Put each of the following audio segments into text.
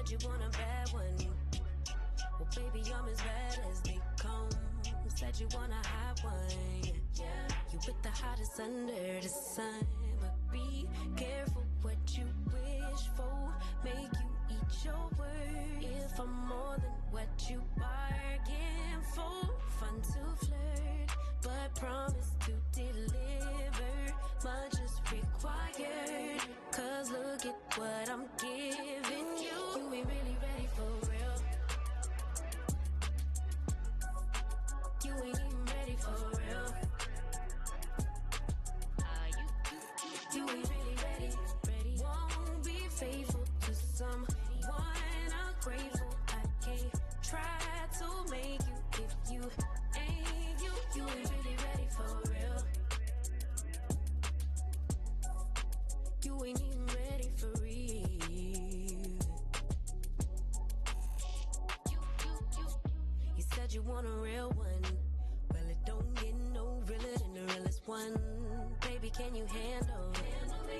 said you want a bad one. Well, baby, I'm as bad as they come. Said you want a hot one. Yeah, you with the hottest under the sun. But be careful what you wish for. Make you eat your words. If I'm more than what you bargain for. Fun to flirt, but promise to deliver. Much is required. Cause look at what I'm giving you. You ain't really ready for real. You ain't even ready for real. You ain't really ready. Won't be faithful to someone ungrateful. I can't try to make you if you ain't you. You ain't really ready for real. You ain't even ready for real. You said you want a real one. Well, it don't get no realer than the realest one. Baby, can you handle it?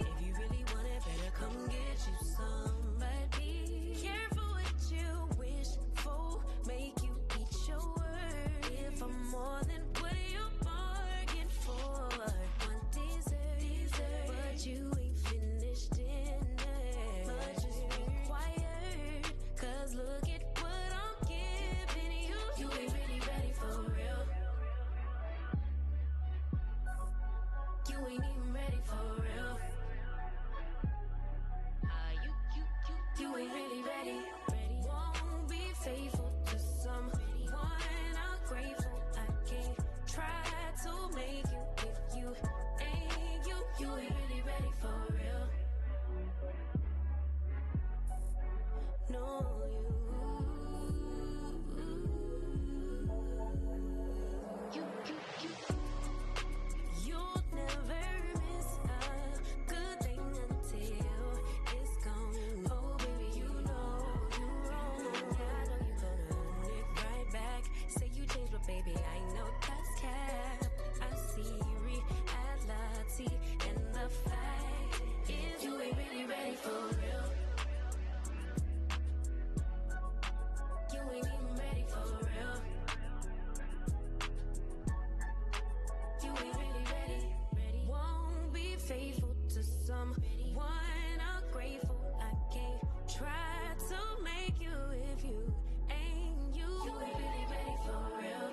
If you really want it, better come get you some. But be careful what you wish for. Make you eat your word. If I'm more than what you bargained for. One dessert, but you ain't finished dinner. Much is required. Cause look at what I'm giving you. You ain't really ready for real. You ain't even ready for real. You ain't really ready. Won't be faithful to someone ungrateful. I can't try to make you if you ain't you. You ain't really ready for real. No, you'll never miss a good thing until it's gone. Oh, baby, you know you wrong. I know you gonna earn it right back. Say you changed, but baby, I know that's cap. I see reality, and the fact is you ain't really ready for real. You ain't even ready for real. You ain't really ready. Won't be faithful to someone ungrateful. I can't try to make you if you ain't you. You ain't really ready for real.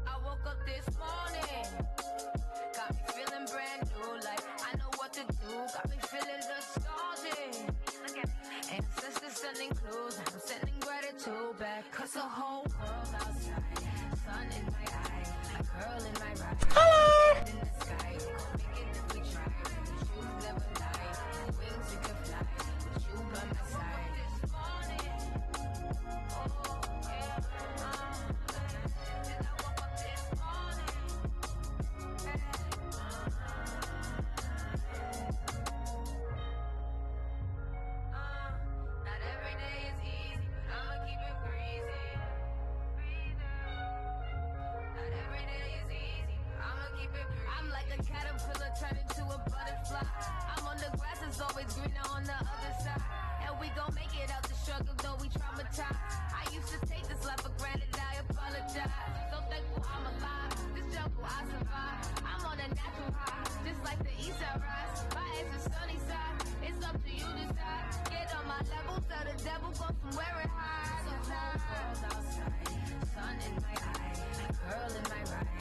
I woke up this morning, got me feeling brand new, like I know what to do, got me feeling nostalgic. Ancestors sending clues, I'm sending gratitude back, cause the whole world outside, sun in my eye, a girl in my ride, hand in the sky, we gon' make it if we try, the shoes never lie, wings you can fly, with you by my side. This morning, oh yeah, then I woke up this morning. Not every day is easy, but I'ma keep it breezy. Not every day is easy, but I'ma keep it breezy. I'm like a caterpillar turned into a butterfly. I'm on the grass, it's always greener on the other side. And we gon' make it out the struggle, though we traumatized. I used to take this life for granted, I apologize. So thankful I'm alive, this jungle I survive. I'm on a natural high, just like the east side rise. My ass is sunny side, it's up to you to decide. Get on my level, tell the devil go somewhere and hide. So world outside, sun in my eye, a girl in my ride,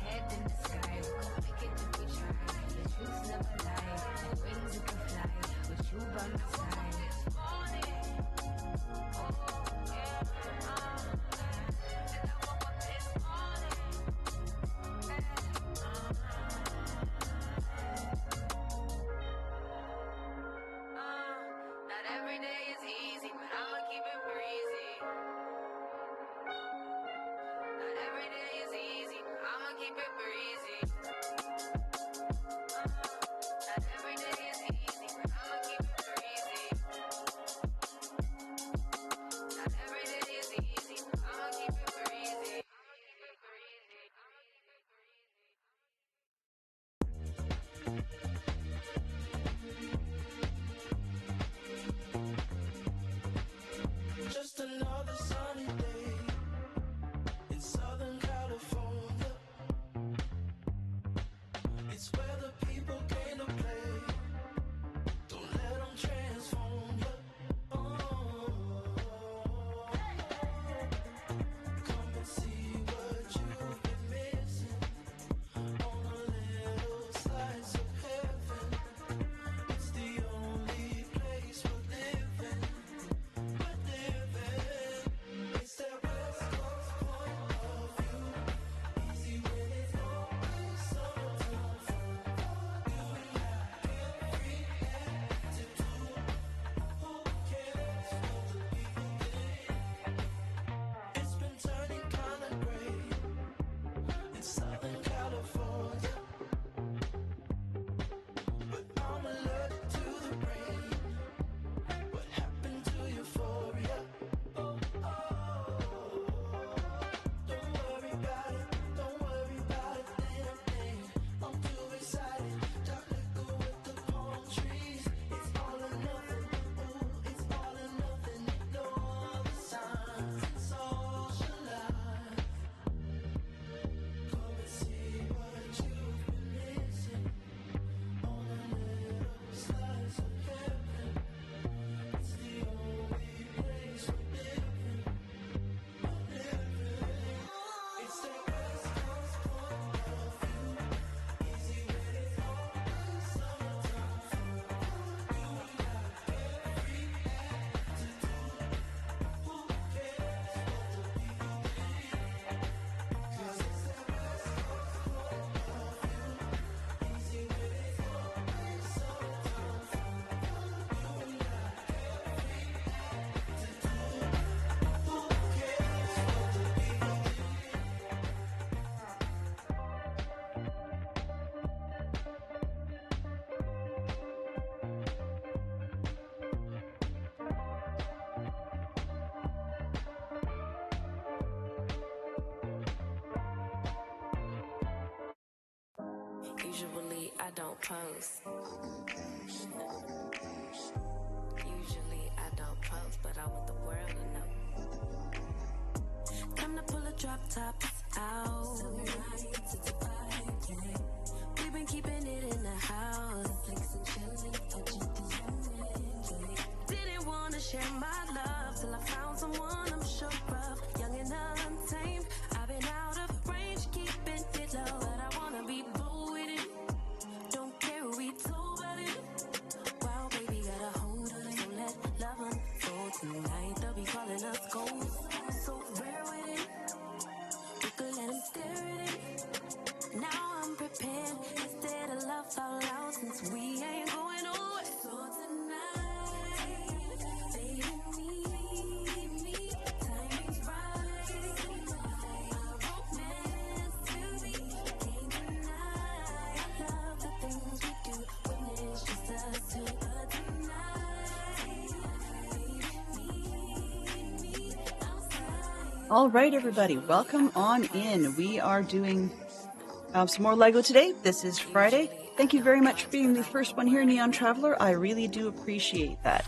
head in the sky. We gon' make it if we try. The truth never lie, and wings you can fly with you by my side. This morning, oh yeah. Usually I don't post. Usually I don't post, but I want the world to know. Time to pull a drop top out. We've been keeping it in the house. Didn't want to share my love till I found someone I'm sure of. Young and untamed. I've been out of range, keeping it low. But I wanna be bold with it. Don't care who we told about it. Wow, baby, got a hold of it. So let love unfold tonight. They'll be calling us gold. So rare with it. We could let them stare at it. Now I'm prepared. Instead of love fall out since we ain't going away. So tonight, baby, meet me. Timing's right. Our romance will be. Can't deny. I love the things we do when it's just us two. But tonight, baby, meet me outside. All right, everybody, welcome on in. We are doing some more Lego today. This is Friday. Thank you very much for being the first one here, Neon Traveler. I really do appreciate that.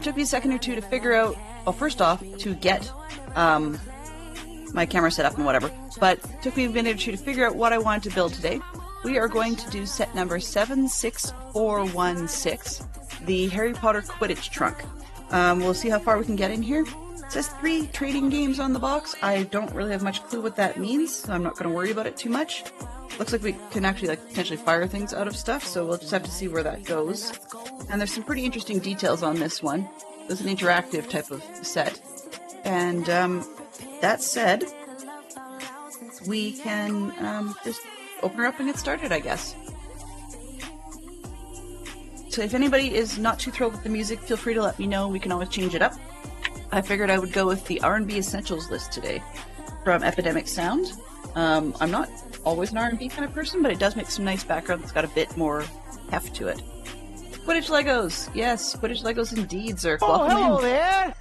Took me a second or two to figure out, well, first off, to get my camera set up and whatever, but took me a minute or two to figure out what I wanted to build today. We are going to do set number 76416, the Harry Potter Quidditch trunk. We'll see how far we can get in here. It says 3 trading games on the box. I don't really have much clue what that means, so I'm not going to worry about it too much. Looks like we can actually potentially fire things out of stuff, so we'll just have to see where that goes. And there's some pretty interesting details on this one. It's an interactive type of set. And that said, we can just open her up and get started, I guess. So if anybody is not too thrilled with the music, feel free to let me know. We can always change it up. I figured I would go with the R&B Essentials list today from Epidemic Sound. I'm not always an R&B kind of person, but it does make some nice background that's got a bit more heft to it. Quidditch Legos! Yes, Quidditch Legos indeed, Zerk. Welcome hello in. there!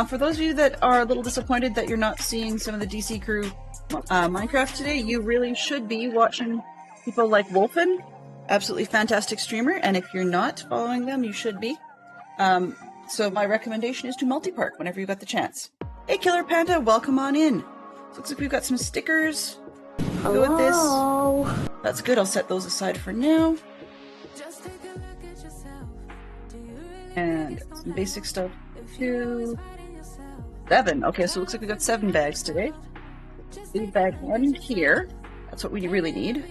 For those of you that are a little disappointed that you're not seeing some of the DC Crew Minecraft today, you really should be watching people like Wolfen, absolutely fantastic streamer, and if you're not following them, you should be. So my recommendation is to multi-park whenever you got the chance. Hey Killer Panda, welcome on in. Looks like we've got some stickers. Go with this. That's good, I'll set those aside for now. And some basic stuff. 2, 7. Okay, so it looks like we got 7 bags today. Leave bag 1 here. That's what we really need.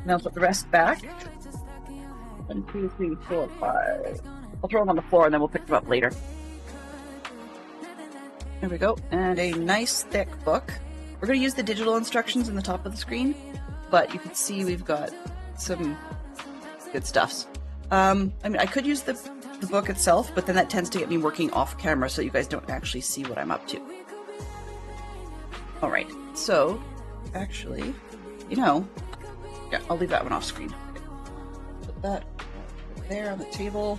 Now put the rest back. 1, 2, 3, 4, 5. I'll throw them on the floor and then we'll pick them up later. There we go. And a nice thick book. We're going to use the digital instructions in the top of the screen, but you can see we've got some good stuffs. I mean, I could use the book itself, but then that tends to get me working off camera so you guys don't actually see what I'm up to. Alright, so actually, yeah, I'll leave that one off screen. Put that over there on the table.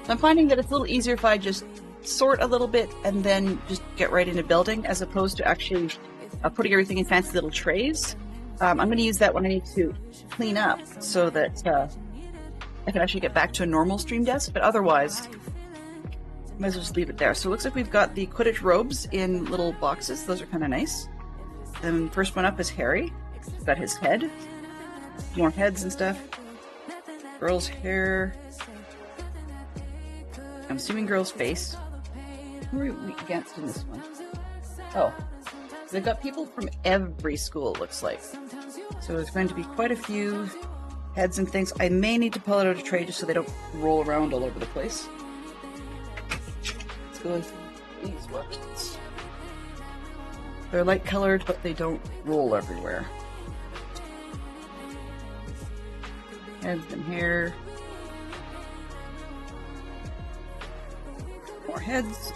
I'm finding that it's a little easier if I just sort a little bit and then just get right into building, as opposed to actually putting everything in fancy little trays. I'm going to use that when I need to clean up so that I can actually get back to a normal stream desk, but otherwise, might as well just leave it there. So it looks like we've got the Quidditch robes in little boxes. Those are kind of nice. Then first one up is Harry. He's got his head. More heads and stuff. Girl's hair. I'm assuming girl's face. Who are we against in this one? Oh. They've got people from every school, it looks like. So there's going to be quite a few heads and things. I may need to pull it out of a tray just so they don't roll around all over the place. Let's go with these ones. They're light colored, but they don't roll everywhere. Heads and hair. More heads.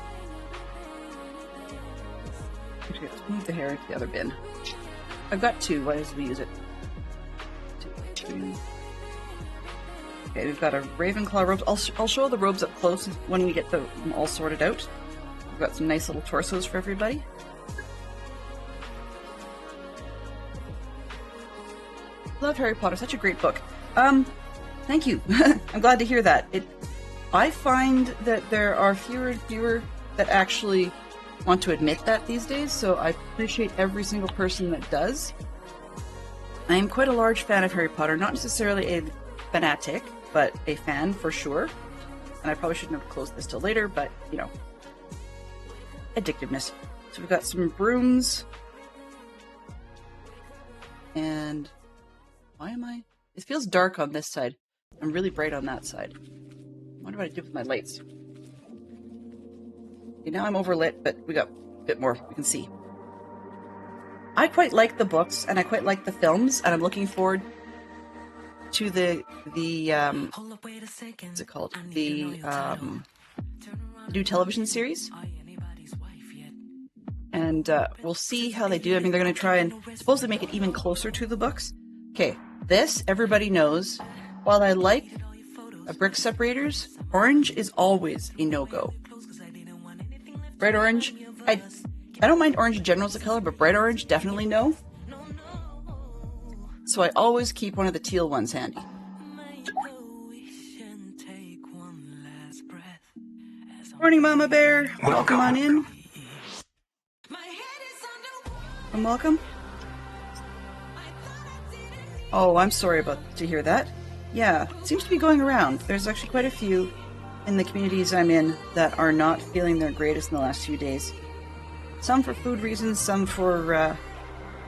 Actually, let's move the hair into the other bin. I've got 2. Why don't we use it? 2. Okay, we've got our Ravenclaw robes. I'll show the robes up close when we get them all sorted out. We've got some nice little torsos for everybody. Love Harry Potter. Such a great book. Thank you. I'm glad to hear that. I find that there are fewer and fewer that actually want to admit that these days, so I appreciate every single person that does. I am quite a large fan of Harry Potter, not necessarily a fanatic, but a fan for sure. And I probably shouldn't have closed this till later, but, you know, addictiveness. So we've got some brooms. And why am I... It feels dark on this side. I'm really bright on that side. I wonder what I did with my lights. Okay, now I'm overlit, but we got a bit more we can see. I quite like the books, and I quite like the films, and I'm looking forward to the what's it called? The new television series. And we'll see how they do. I mean, they're going to try and supposedly make it even closer to the books. Okay, this, everybody knows. While I like brick separators, orange is always a no-go. Bright orange, I don't mind orange in general as a color, but bright orange, definitely no. So I always keep one of the teal ones handy. Morning, Mama Bear. Welcome on in. And welcome. Oh, I'm sorry to hear that. Yeah, it seems to be going around. There's actually quite a few in the communities I'm in that are not feeling their greatest in the last few days. Some for food reasons, some for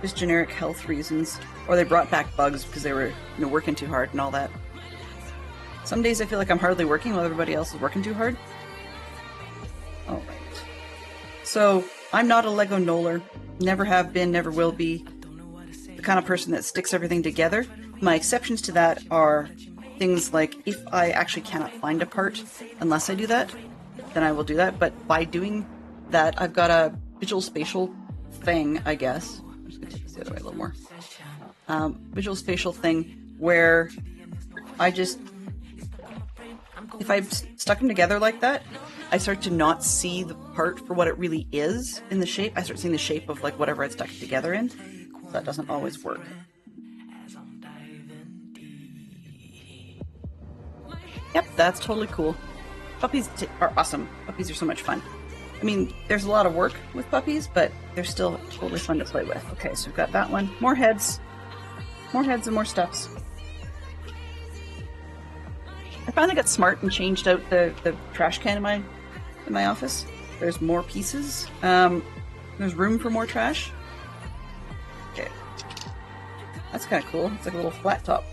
just generic health reasons, or they brought back bugs because they were, working too hard and all that. Some days I feel like I'm hardly working while everybody else is working too hard. All right. So I'm not a Lego Knoller. Never have been, never will be. The kind of person that sticks everything together. My exceptions to that are things like if I actually cannot find a part unless I do that, then I will do that. But by doing that, I've got a visual spatial thing, I guess. I'm just going to take this the other way a little more. Visual spatial thing where I just, if I've stuck them together like that, I start to not see the part for what it really is in the shape. I start seeing the shape of like whatever I'd stuck it together in. That doesn't always work. Yep, that's totally cool. Puppies are awesome. Puppies are so much fun. I mean, there's a lot of work with puppies, but they're still totally fun to play with. Okay, so we've got that one. More heads. More heads and more stuffs. I finally got smart and changed out the trash can in my office. There's more pieces. There's room for more trash. Okay. That's kind of cool. It's like a little flat top.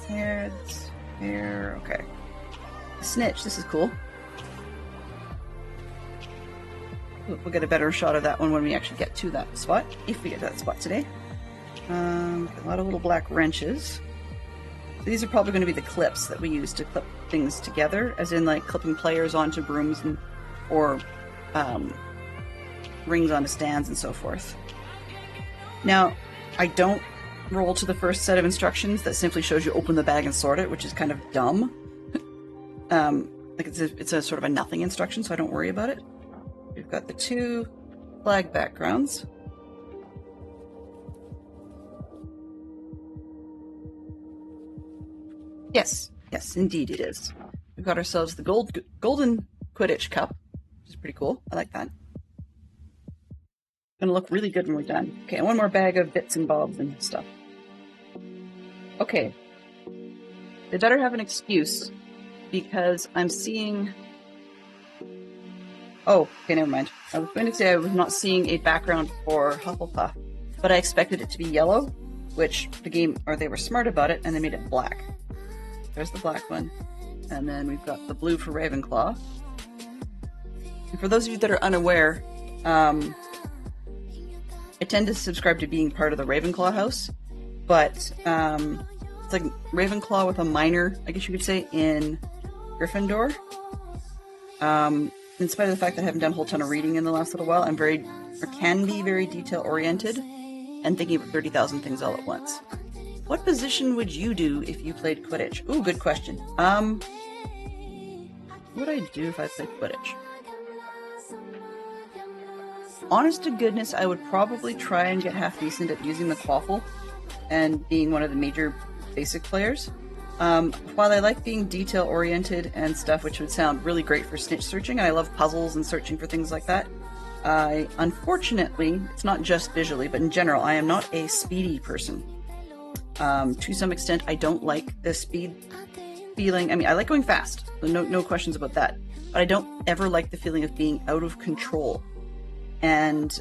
Heads. Here. Okay. Snitch. This is cool. We'll get a better shot of that one when we actually get to that spot. If we get to that spot today. A lot of little black wrenches. So these are probably going to be the clips that we use to clip things together, as in like clipping players onto brooms or rings onto stands and so forth. Now, I don't roll to the first set of instructions that simply shows you open the bag and sort it, which is kind of dumb. Like it's a sort of a nothing instruction, so I don't worry about it. We've got the two flag backgrounds. Yes, indeed it is. We've got ourselves the golden Quidditch cup, which is pretty cool. I like that. Gonna look really good when we're done. Okay, and one more bag of bits and bobs and stuff. Okay. They better have an excuse, because I'm seeing... Oh, okay, never mind. I was going to say I was not seeing a background for Hufflepuff, but I expected it to be yellow, which they were smart about it, and they made it black. There's the black one. And then we've got the blue for Ravenclaw. And for those of you that are unaware, I tend to subscribe to being part of the Ravenclaw house, but it's like Ravenclaw with a minor, I guess you could say, in Gryffindor. In spite of the fact that I haven't done a whole ton of reading in the last little while, can be very detail-oriented and thinking of 30,000 things all at once. What position would you do if you played Quidditch? Ooh, good question. What would I do if I played Quidditch? Honest to goodness, I would probably try and get half decent at using the quaffle. and being one of the major basic players. While I like being detail-oriented and stuff, which would sound really great for snitch searching, and I love puzzles and searching for things like that, unfortunately, it's not just visually, but in general, I am not a speedy person. To some extent, I don't like the speed feeling. I mean, I like going fast, no questions about that, but I don't ever like the feeling of being out of control. And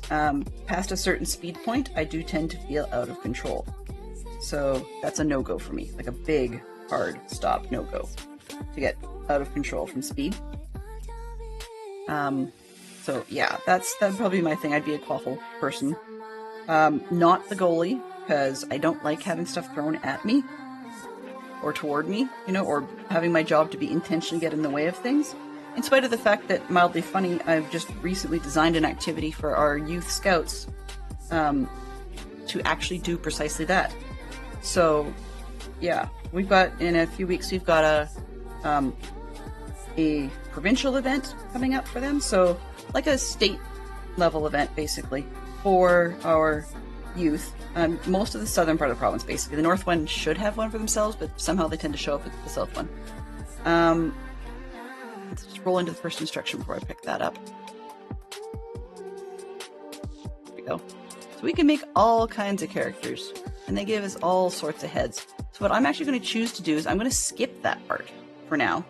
past a certain speed point, I do tend to feel out of control. So that's a no-go for me, like a big, hard stop, no-go to get out of control from speed. So yeah, that'd probably be my thing. I'd be a quaffle person. Not the goalie, because I don't like having stuff thrown at me or toward me, or having my job to be intentionally get in the way of things. In spite of the fact that, mildly funny, I've just recently designed an activity for our youth scouts to actually do precisely that. So, yeah, in a few weeks, we've got a provincial event coming up for them. So, like a state level event, basically, for our youth. Most of the southern part of the province, basically. The north one should have one for themselves, but somehow they tend to show up at the south one. Let's just roll into the first instruction before I pick that up. There we go. So we can make all kinds of characters, and they give us all sorts of heads. So what I'm actually going to choose to do is I'm going to skip that part for now,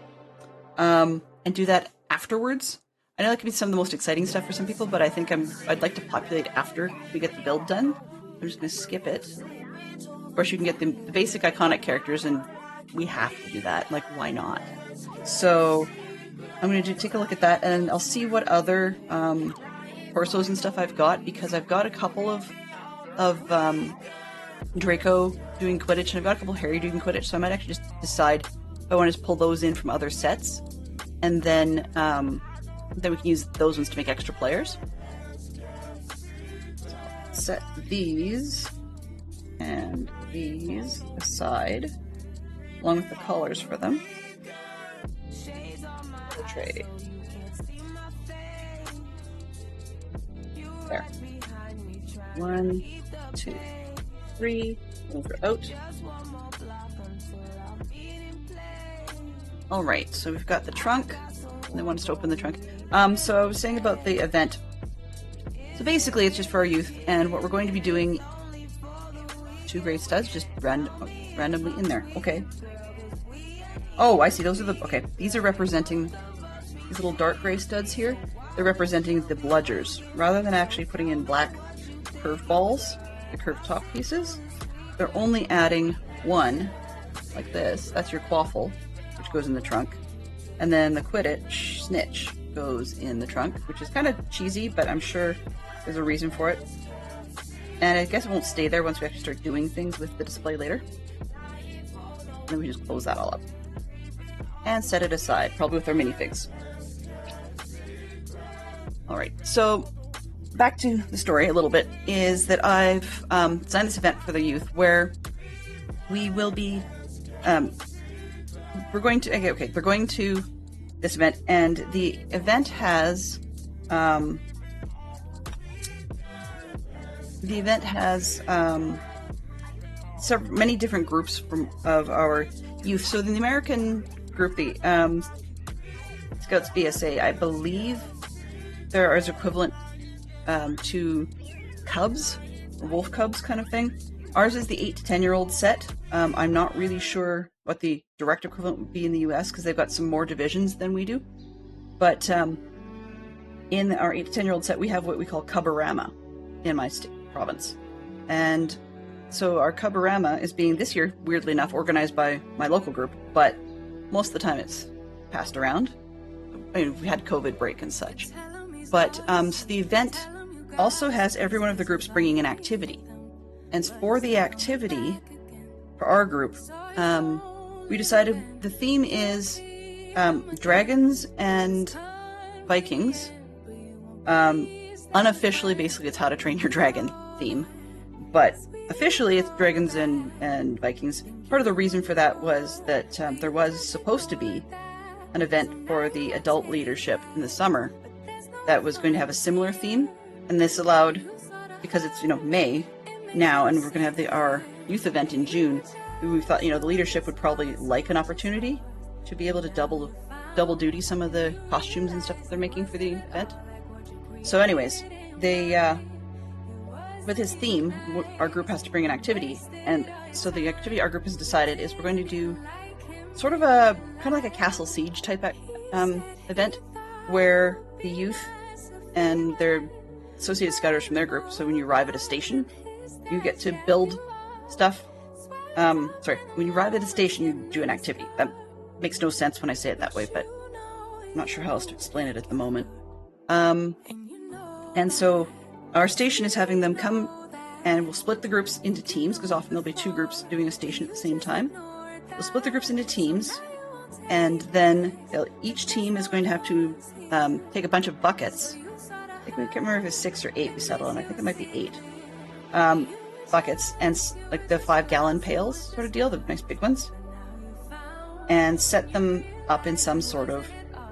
and do that afterwards. I know that can be some of the most exciting stuff for some people, but I think I'd like to populate after we get the build done. I'm just going to skip it. Of course, you can get the basic iconic characters, and we have to do that. Like, why not? So I'm going to take a look at that, and I'll see what other torsos and stuff I've got, because I've got a couple of Draco doing Quidditch, and I've got a couple of Harry doing Quidditch, so I might actually just decide if I want to just pull those in from other sets, and then we can use those ones to make extra players. So I'll set these and these aside, along with the colors for them. The tray. There. 1, 2, 3. Over out. Alright, so we've got the trunk. They want us to open the trunk. So I was saying about the event. So basically it's just for our youth, and what we're going to be doing, 2 gray studs just randomly in there. Okay. Oh, I see. Those are okay. These are representing these little dark gray studs here. They're representing the bludgers. Rather than actually putting in black curved balls, the curved top pieces, they're only adding 1, like this. That's your quaffle, which goes in the trunk. And then the Quidditch snitch goes in the trunk, which is kind of cheesy, but I'm sure there's a reason for it. And I guess it won't stay there once we actually start doing things with the display later. And then we just close that all up. And set it aside, probably with our minifigs. Alright, so back to the story a little bit, is that I've designed this event for the youth where we will be, we're going to this event, and the event has, many different groups of our youth. So in the American group, the Scouts BSA, I believe there is equivalent to Cubs, or Wolf Cubs kind of thing. Ours is the 8 to 10-year-old set. I'm not really sure what the direct equivalent would be in the US, because they've got some more divisions than we do. But in our 8 to 10-year-old set, we have what we call Cuborama in my province. And so our Cuborama is being, this year, weirdly enough, organized by my local group, but most of the time it's passed around. I mean, we had COVID break and such. But so the event also has every one of the groups bringing an activity. And for the activity, for our group, we decided the theme is dragons and Vikings. Unofficially, basically, it's How to Train Your Dragon theme. But officially, it's dragons and Vikings. Part of the reason for that was that there was supposed to be an event for the adult leadership in the summer that was going to have a similar theme, and this allowed, because it's May now, and we're going to have our youth event in June, we thought, the leadership would probably like an opportunity to be able to double duty some of the costumes and stuff that they're making for the event. So anyways, with his theme, our group has to bring an activity, and so the activity our group has decided is we're going to do sort of kind of like a castle siege type event, where the youth and their associated scouters from their group, so when you arrive at a station, you get to build stuff. When you arrive at a station, you do an activity. That makes no sense when I say it that way, but I'm not sure how else to explain it at the moment. And so our station is having them come, and we'll split the groups into teams, because often there'll be two groups doing a station at the same time. We'll split the groups into teams, and then each team is going to have to take a bunch of buckets. I can't remember if it's 6 or 8 we settled on. I think it might be 8 buckets, and like the 5-gallon pails sort of deal, the nice big ones, and set them up in some sort of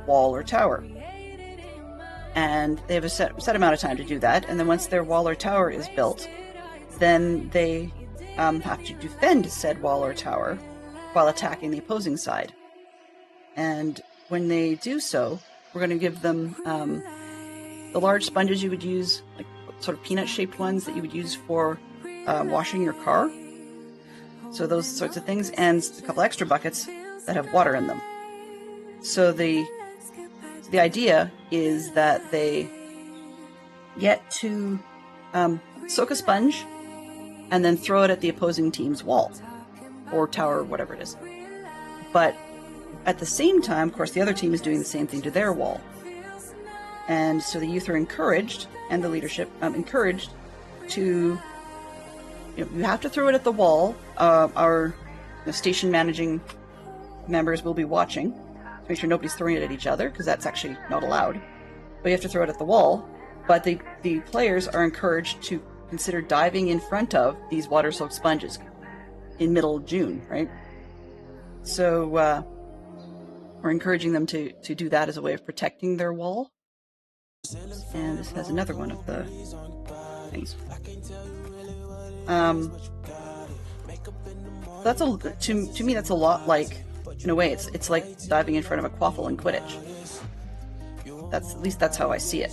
wall or tower. And they have a set amount of time to do that, and then once their wall or tower is built, then they have to defend said wall or tower while attacking the opposing side. And when they do so, we're going to give them the large sponges you would use, like sort of peanut-shaped ones that you would use for washing your car. So those sorts of things, and a couple extra buckets that have water in them. So the idea is that they get to soak a sponge and then throw it at the opposing team's wall or tower or whatever it is. But at the same time, of course, the other team is doing the same thing to their wall. And so the youth are encouraged, and the leadership encouraged to, you have to throw it at the wall. Our station managing members will be watching to make sure nobody's throwing it at each other, because that's actually not allowed. But you have to throw it at the wall. But the players are encouraged to consider diving in front of these water-soaked sponges in middle June, right? So we're encouraging them to do that as a way of protecting their wall. And this has another one of the things. That's to me that's a lot like, in a way, it's like diving in front of a quaffle in Quidditch. At least that's how I see it.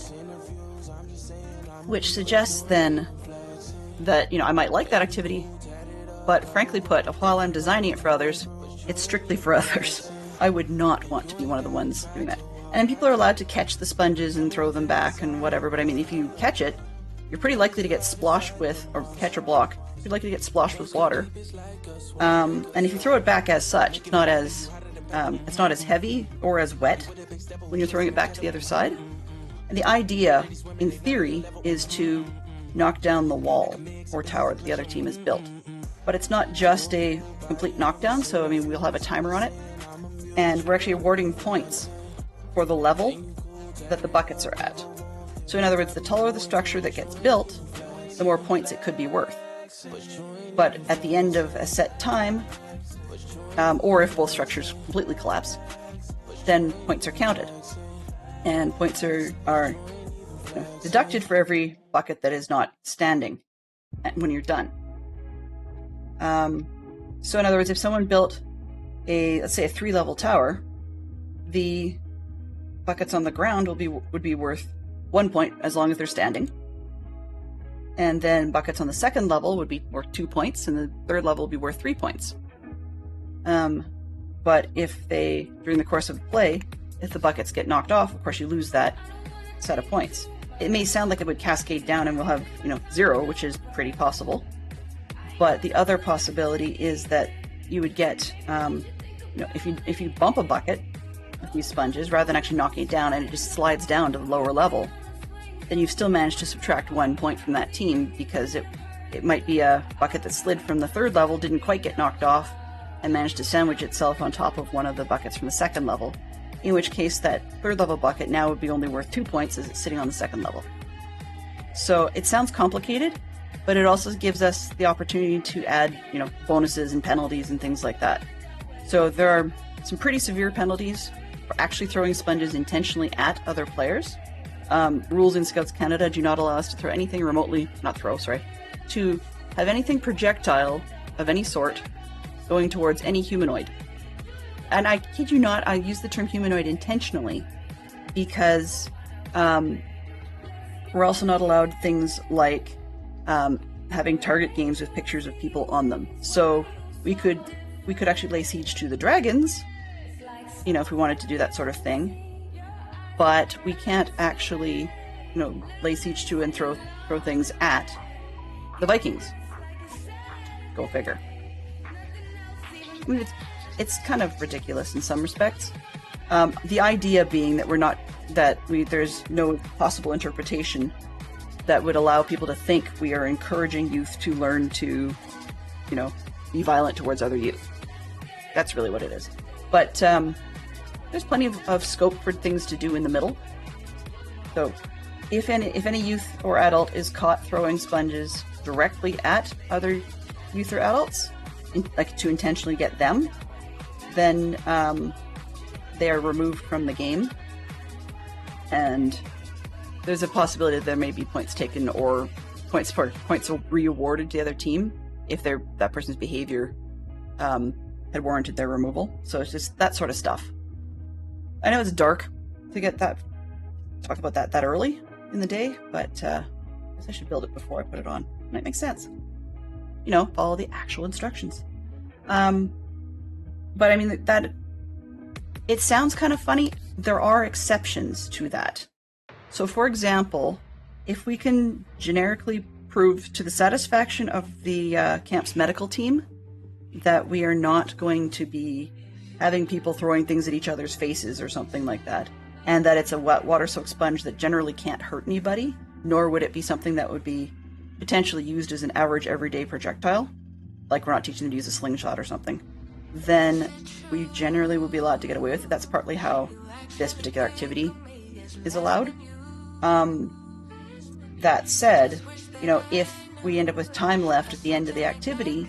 Which suggests then that, I might like that activity, but frankly put, while I'm designing it for others, it's strictly for others. I would not want to be one of the ones doing that. And people are allowed to catch the sponges and throw them back and whatever, but I mean, if you catch it, you're pretty likely to get splashed with, or catch or block, you're likely to get splashed with water. And if you throw it back as such, it's not as heavy or as wet when you're throwing it back to the other side. And the idea, in theory, is to knock down the wall or tower that the other team has built. But it's not just a complete knockdown, so I mean, we'll have a timer on it, and we're actually awarding points for the level that the buckets are at. So in other words, the taller the structure that gets built, the more points it could be worth. But at the end of a set time, or if both structures completely collapse, then points are counted. And points are deducted for every bucket that is not standing when you're done. So in other words, if someone built let's say a 3-level tower, the buckets on the ground would be worth 1 point as long as they're standing. And then buckets on the 2nd level would be worth 2 points, and the 3rd level would be worth 3 points. But if during the course of play, if the buckets get knocked off, of course you lose that set of points. It may sound like it would cascade down and we'll have, 0, which is pretty possible. But the other possibility is that you would get, if you bump a bucket with these sponges, rather than actually knocking it down and it just slides down to the lower level, then you've still managed to subtract 1 point from that team, because it might be a bucket that slid from the 3rd level, didn't quite get knocked off, and managed to sandwich itself on top of one of the buckets from the 2nd level, in which case that 3rd level bucket now would be only worth 2 points as it's sitting on the 2nd level. So it sounds complicated, but it also gives us the opportunity to add, bonuses and penalties and things like that. So there are some pretty severe penalties for actually throwing sponges intentionally at other players. Rules in Scouts Canada do not allow us to throw anything remotely, to have anything projectile of any sort going towards any humanoid. And I kid you not, I use the term humanoid intentionally because we're also not allowed things like having target games with pictures of people on them. So we could actually lay siege to the dragons, if we wanted to do that sort of thing. But we can't actually, lay siege to and throw things at the Vikings. Go figure. I mean, it's kind of ridiculous in some respects. The idea being that there's no possible interpretation that would allow people to think we are encouraging youth to learn to, be violent towards other youth. That's really what it is. But there's plenty of scope for things to do in the middle. So if any youth or adult is caught throwing sponges directly at other youth or adults, like to intentionally get them, then they are removed from the game. And there's a possibility that there may be points taken or points re-awarded to the other team if that person's behavior had warranted their removal. So it's just that sort of stuff. I know it's dark to talk about that early in the day, but I guess I should build it before I put it on. It might make sense. Follow the actual instructions. But I mean, it sounds kind of funny. There are exceptions to that. So for example, if we can generically prove to the satisfaction of the camp's medical team that we are not going to be having people throwing things at each other's faces or something like that, and that it's a wet water-soaked sponge that generally can't hurt anybody, nor would it be something that would be potentially used as an average everyday projectile, like we're not teaching them to use a slingshot or something, then we generally will be allowed to get away with it. That's partly how this particular activity is allowed. That said, if we end up with time left at the end of the activity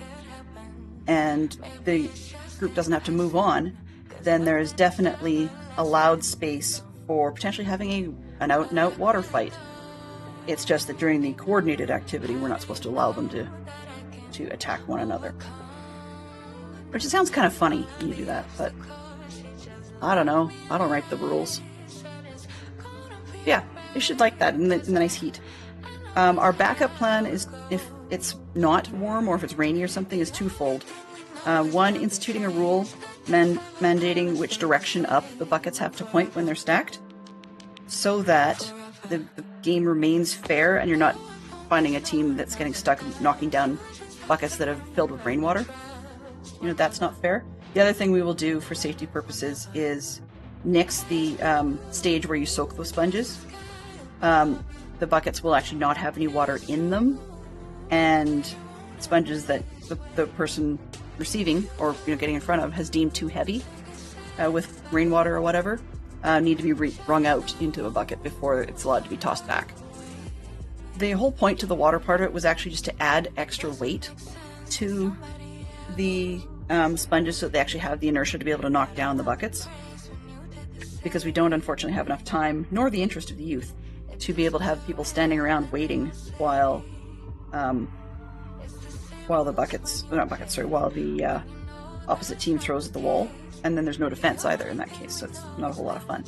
and the group doesn't have to move on, then there is definitely allowed space for potentially having an out-and-out water fight. It's just that during the coordinated activity, we're not supposed to allow them to attack one another. Which it sounds kind of funny when you do that, but I don't know. I don't write the rules. Yeah, you should like that in the nice heat. Our backup plan is, if it's not warm or if it's rainy or something, is twofold. One, instituting a rule mandating which direction up the buckets have to point when they're stacked, so that the game remains fair and you're not finding a team that's getting stuck knocking down buckets that have filled with rainwater. That's not fair. The other thing we will do for safety purposes is nix the stage where you soak those sponges. The buckets will actually not have any water in them, and sponges that the person receiving or getting in front of has deemed too heavy with rainwater or whatever need to be wrung out into a bucket before it's allowed to be tossed back. The whole point to the water part of it was actually just to add extra weight to the sponges so that they actually have the inertia to be able to knock down the buckets, because we don't unfortunately have enough time, nor the interest of the youth, to be able to have people standing around waiting while the opposite team throws at the wall, and then there's no defense either in that case, so it's not a whole lot of fun.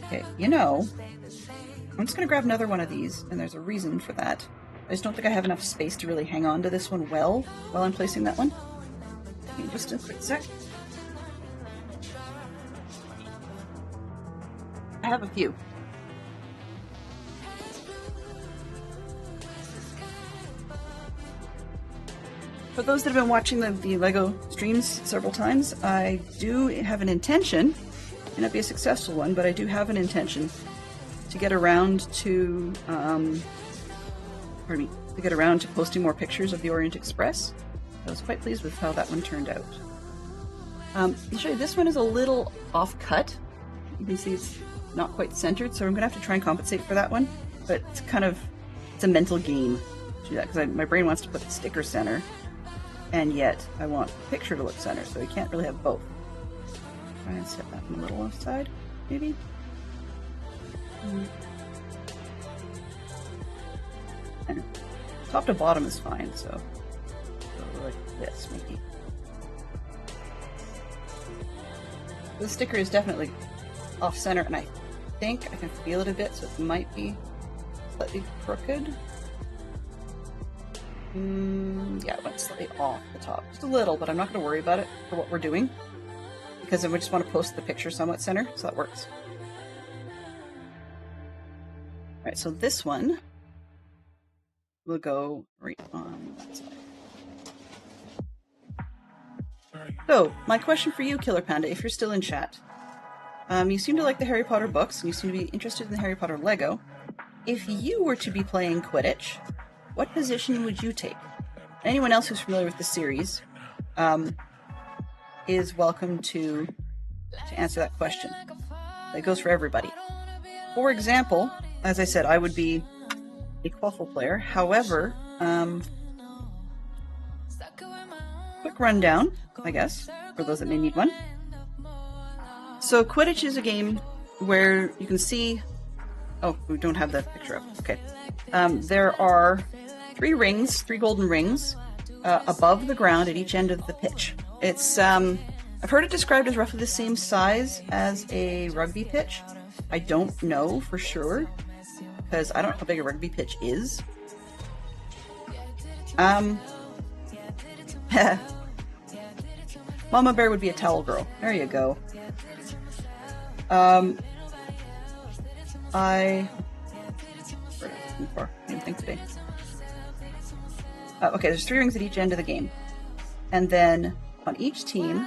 Okay, I'm just going to grab another one of these, and there's a reason for that. I just don't think I have enough space to really hang on to this one well while I'm placing that one. Give me just a quick sec. I have a few. For those that have been watching the LEGO streams several times, I do have an intention, may not be a successful one, but I do have an intention to get around to, posting more pictures of the Orient Express. I was quite pleased with how that one turned out. I'll show you, this one is a little off-cut. You can see it's not quite centered, so I'm going to have to try and compensate for that one, but it's a mental game to do that, because my brain wants to put the sticker center, and yet I want the picture to look center, so we can't really have both. Try and set that in the little left side, maybe? Top to bottom is fine, so like this, maybe. The sticker is definitely off center, and I think I can feel it a bit, so it might be slightly crooked. Yeah, it went slightly off the top. Just a little, but I'm not going to worry about it for what we're doing, because we just want to post the picture somewhat center, so that works. Alright, so this one will go right on that side. So, my question for you, Killer Panda, if you're still in chat. You seem to like the Harry Potter books, and you seem to be interested in the Harry Potter Lego. If you were to be playing Quidditch, what position would you take? Anyone else who's familiar with the series is welcome to answer that question. That goes for everybody. For example, as I said, I would be a quaffle player. However, quick rundown, I guess, for those that may need one. So Quidditch is a game where you can see... Oh, we don't have the picture up. Okay. There are 3 rings, 3 golden rings, above the ground at each end of the pitch. It's, I've heard it described as roughly the same size as a rugby pitch. I don't know for sure, because I don't know how big a rugby pitch is. Mama Bear would be a towel girl. There you go. I didn't think today. Okay, there's 3 rings at each end of the game. And then on each team,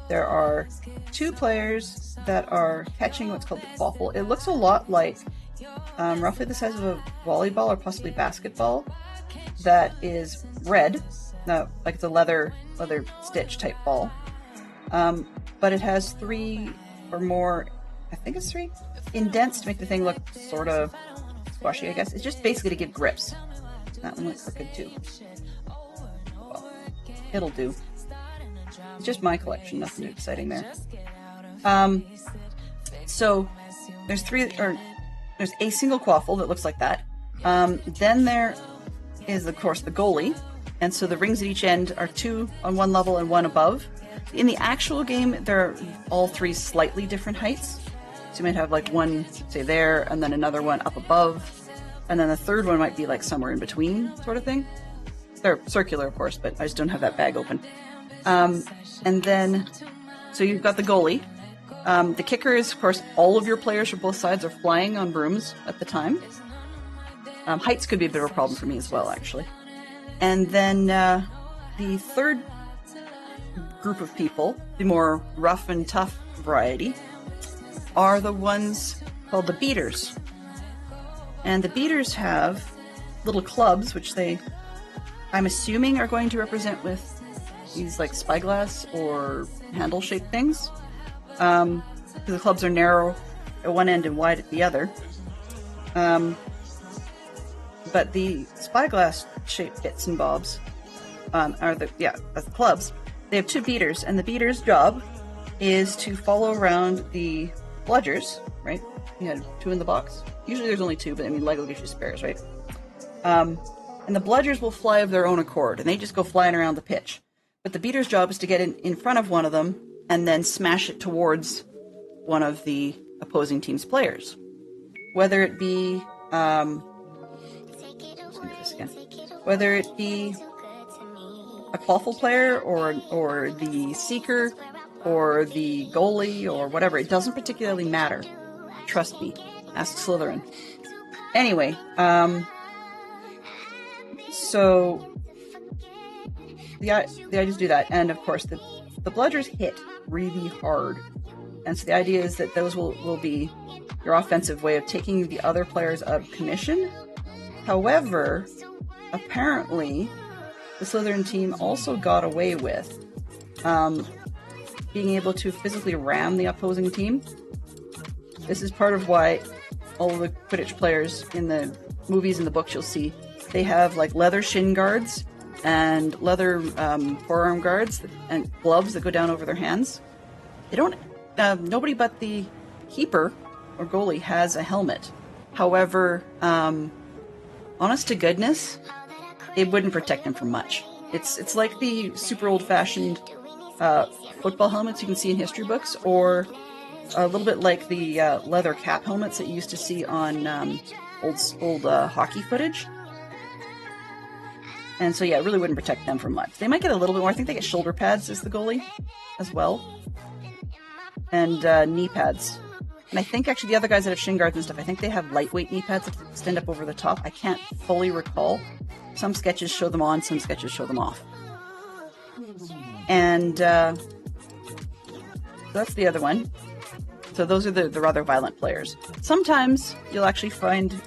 there are 2 players that are catching what's called the quaffle. It looks a lot like roughly the size of a volleyball or possibly basketball that is red. No, like it's a leather stitch type ball. But it has 3 or more, I think it's 3, indents to make the thing look sort of squashy, I guess. It's just basically to give grips. That one looks crooked too. Well, it'll do. It's just my collection, nothing too exciting there. So there's a single quaffle that looks like that. Then there is, of course, the goalie. And so the rings at each end are 2 on one level and 1 above. In the actual game, they're all 3 slightly different heights. So you might have like one, say there, and then another one up above. And then the third one might be like somewhere in between, sort of thing. They're circular, of course, but I just don't have that bag open. And then, so you've got the goalie. The kicker is, of course, all of your players from both sides are flying on brooms at the time. Heights could be a bit of a problem for me as well, actually. And then the third group of people, the more rough and tough variety, are the ones called the beaters. And the beaters have little clubs, which I'm assuming, are going to represent with these like spyglass or handle-shaped things. Because the clubs are narrow at one end and wide at the other. But the spyglass-shaped bits and bobs are the clubs. They have 2 beaters, and the beater's job is to follow around the bludgers, right? You had 2 in the box. Usually there's only 2, but I mean, Lego gives you spares, right? And the bludgers will fly of their own accord, and they just go flying around the pitch. But the beater's job is to get in front of one of them and then smash it towards one of the opposing team's players. Whether it be, whether it be a quaffle player or the seeker or the goalie or whatever, it doesn't particularly matter. Trust me. Ask Slytherin. Anyway, so the ideas do that, and of course the bludgers hit really hard, and so the idea is that those will be your offensive way of taking the other players out of commission. However, apparently the Slytherin team also got away with being able to physically ram the opposing team. This is part of why all of the Quidditch players in the movies and the books you'll see, they have like leather shin guards and leather forearm guards and gloves that go down over their hands. They don't. Nobody but the keeper or goalie has a helmet. However, honest to goodness, it wouldn't protect them from much. It's like the super old-fashioned football helmets you can see in history books, or a little bit like the leather cap helmets that you used to see on old hockey footage. And so, yeah, it really wouldn't protect them from much. They might get a little bit more. I think they get shoulder pads as the goalie as well. And knee pads. And I think, actually, the other guys that have shin guards and stuff, I think they have lightweight knee pads that extend up over the top. I can't fully recall. Some sketches show them on, some sketches show them off. And that's the other one. So those are the rather violent players. Sometimes you'll actually find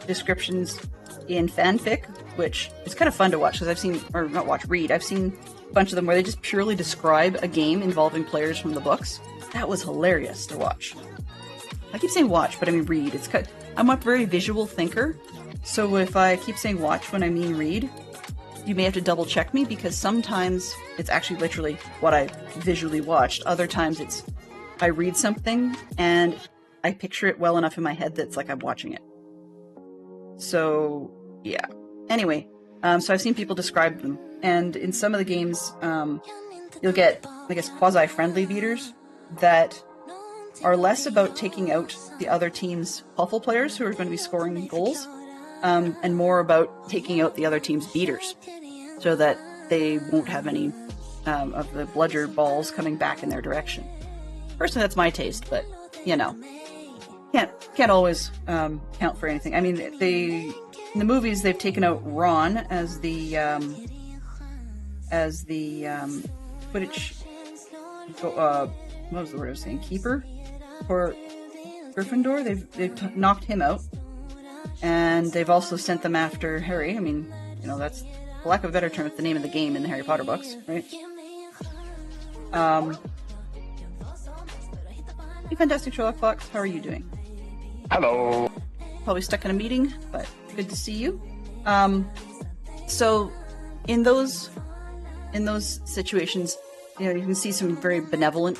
descriptions in fanfic, which is kind of fun to watch, because I've seen, or not watch, read. I've seen a bunch of them where they just purely describe a game involving players from the books. That was hilarious to watch. I keep saying watch, but I mean read. I'm a very visual thinker, so if I keep saying watch when I mean read, you may have to double check me, because sometimes it's actually literally what I visually watched. Other times it's I read something and I picture it well enough in my head that's like I'm watching it. So, yeah. Anyway, so I've seen people describe them, and in some of the games, you'll get, I guess, quasi-friendly beaters that are less about taking out the other team's awful players who are going to be scoring goals, and more about taking out the other team's beaters, so that they won't have any of the bludger balls coming back in their direction. Personally, that's my taste, but, you know, can't always count for anything. I mean, in the movies, they've taken out Ron as the Quidditch, what was the word I was saying? Keeper for Gryffindor. They've knocked him out, and they've also sent them after Harry. I mean, you know, that's, for lack of a better term, it's the name of the game in the Harry Potter books, right? Hey, Fantastic Sherlock Fox, how are you doing? Hello. Probably stuck in a meeting, but good to see you. So in those situations, you know, you can see some very benevolent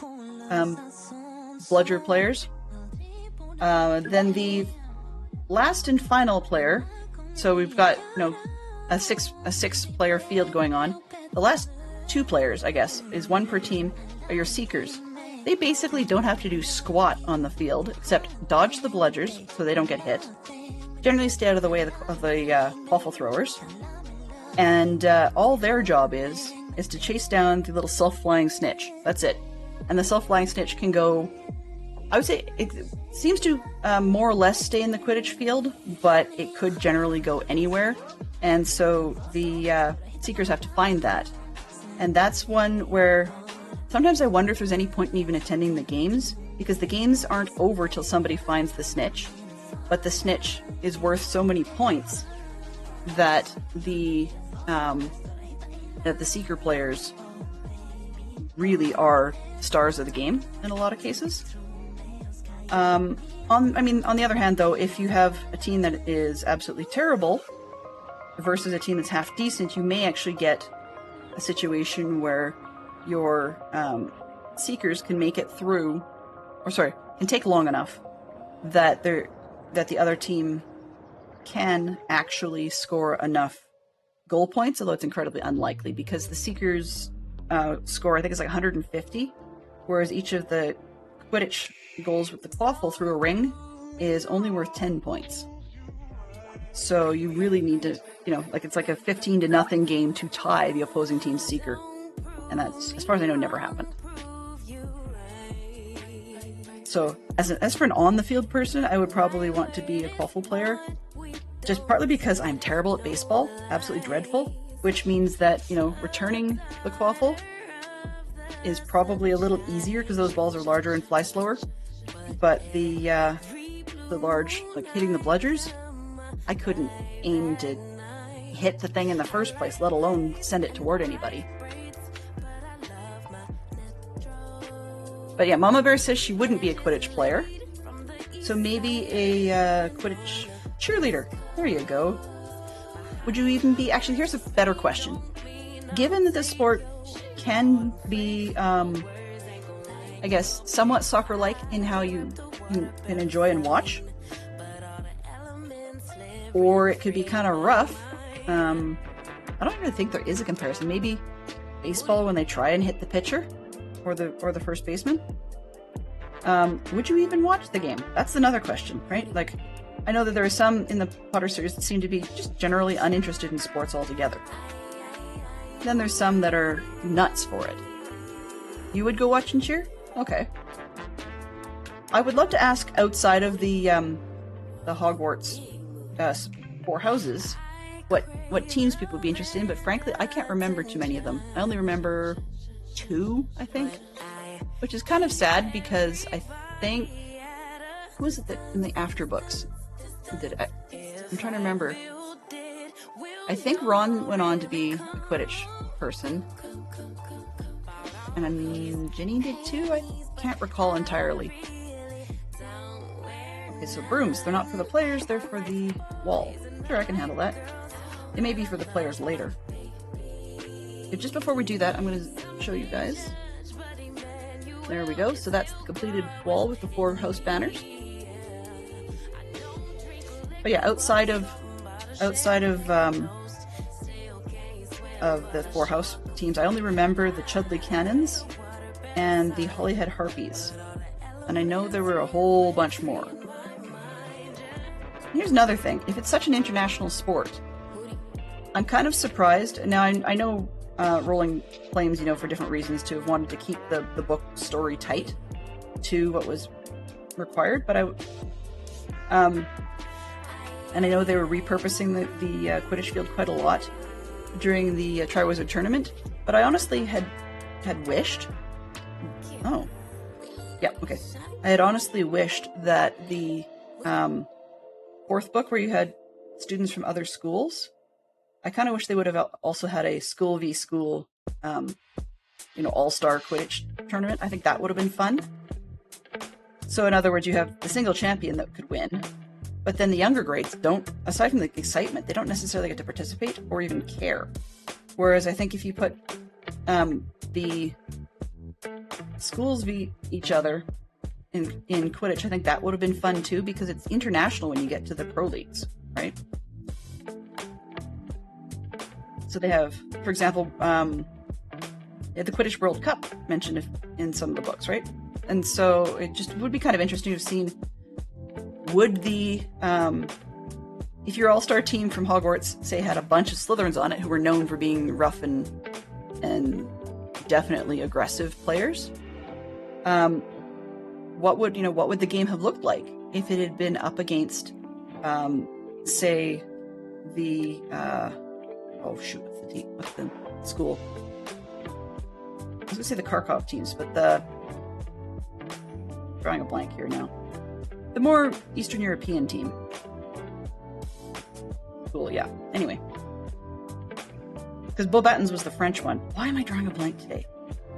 bludger players. Then the last and final player, so we've got, you know, a six player field going on. The last two players, I guess, is one per team, are your seekers. They basically don't have to do squat on the field, except dodge the bludgers so they don't get hit. Generally stay out of the way of the waffle throwers. And all their job is to chase down the little self-flying snitch. That's it. And the self-flying snitch can go, I would say, it seems to more or less stay in the Quidditch field, but it could generally go anywhere. And so the seekers have to find that. And that's one where sometimes I wonder if there's any point in even attending the games, because the games aren't over till somebody finds the snitch. But the snitch is worth so many points that the seeker players really are stars of the game in a lot of cases. On the other hand, though, if you have a team that is absolutely terrible versus a team that's half decent, you may actually get a situation where your seekers can make it through, can take long enough that the other team can actually score enough goal points, although it's incredibly unlikely, because the seekers score, I think it's like 150, whereas each of the Quidditch goals with the quaffle through a ring is only worth 10 points. So you really need to, you know, like it's like a 15-0 game to tie the opposing team's seeker. And that's, as far as I know, never happened. So as for an on-the-field person, I would probably want to be a quaffle player, just partly because I'm terrible at baseball, absolutely dreadful, which means that, you know, returning the quaffle is probably a little easier because those balls are larger and fly slower. But the large, like hitting the bludgers, I couldn't aim to hit the thing in the first place, let alone send it toward anybody. But yeah, Mama Bear says she wouldn't be a Quidditch player. So maybe a Quidditch cheerleader. There you go. Would you even be... Actually, here's a better question. Given that this sport can be, I guess, somewhat soccer-like in how you can enjoy and watch, or it could be kind of rough, I don't really think there is a comparison. Maybe baseball when they try and hit the pitcher or the first baseman. Would you even watch the game? That's another question, right? Like, I know that there are some in the Potter series that seem to be just generally uninterested in sports altogether. Then there's some that are nuts for it. You would go watch and cheer? Okay. I would love to ask outside of the Hogwarts four houses what teams people would be interested in, but frankly, I can't remember too many of them. I only remember 2, I think, which is kind of sad because I think, who was it that in the after books did it? I'm trying to remember. I think Ron went on to be a Quidditch person, and I mean Ginny did too. I can't recall entirely. Okay, so brooms, they're not for the players, they're for the wall. Sure, I can handle that. It may be for the players later. But just before we do that, I'm going to show you guys. There we go. So that's the completed wall with the 4 house banners. But yeah, outside of the 4 house teams, I only remember the Chudley Cannons and the Holyhead Harpies. And I know there were a whole bunch more. Here's another thing. If it's such an international sport, I'm kind of surprised. Now, I know Rowling claims, for different reasons, to have wanted to keep the book story tight to what was required, but and I know they were repurposing the Quidditch field quite a lot during the Triwizard Tournament, but I honestly had wished... Oh. Yeah, okay. I had honestly wished that the 4th book, where you had students from other schools, I kind of wish they would have also had a school v school, all-star Quidditch tournament. I think that would have been fun. So in other words, you have the single champion that could win, but then the younger grades don't, aside from the excitement, they don't necessarily get to participate or even care. Whereas I think if you put the schools v each other in Quidditch, I think that would have been fun too, because it's international when you get to the pro leagues, right? So they have, for example, the Quidditch World Cup mentioned in some of the books, right? And so it just would be kind of interesting to have seen, would the, if your all-star team from Hogwarts, say, had a bunch of Slytherins on it who were known for being rough and definitely aggressive players, what would the game have looked like if it had been up against, say, the, what's the team? What's the school? I was going to say the Kharkov teams, but drawing a blank here now. The more Eastern European team. Cool, yeah. Anyway. Because Beauxbatons was the French one. Why am I drawing a blank today?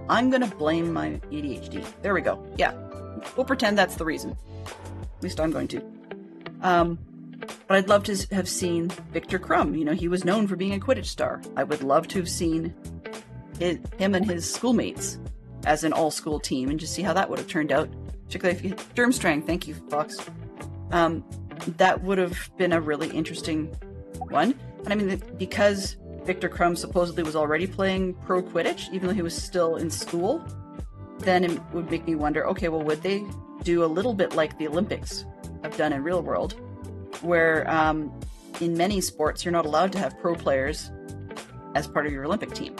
I'm going to blame my ADHD. There we go. Yeah. We'll pretend that's the reason. At least I'm going to. But I'd love to have seen Victor Crumb. He was known for being a Quidditch star. I would love to have seen him and his schoolmates as an all-school team and just see how that would have turned out. Particularly if you hit Durmstrang. Thank you, Fox. That would have been a really interesting one. And I mean, because Victor Crumb supposedly was already playing pro Quidditch, even though he was still in school, then it would make me wonder, okay, well, would they do a little bit like the Olympics have done in real world, where in many sports you're not allowed to have pro players as part of your Olympic team.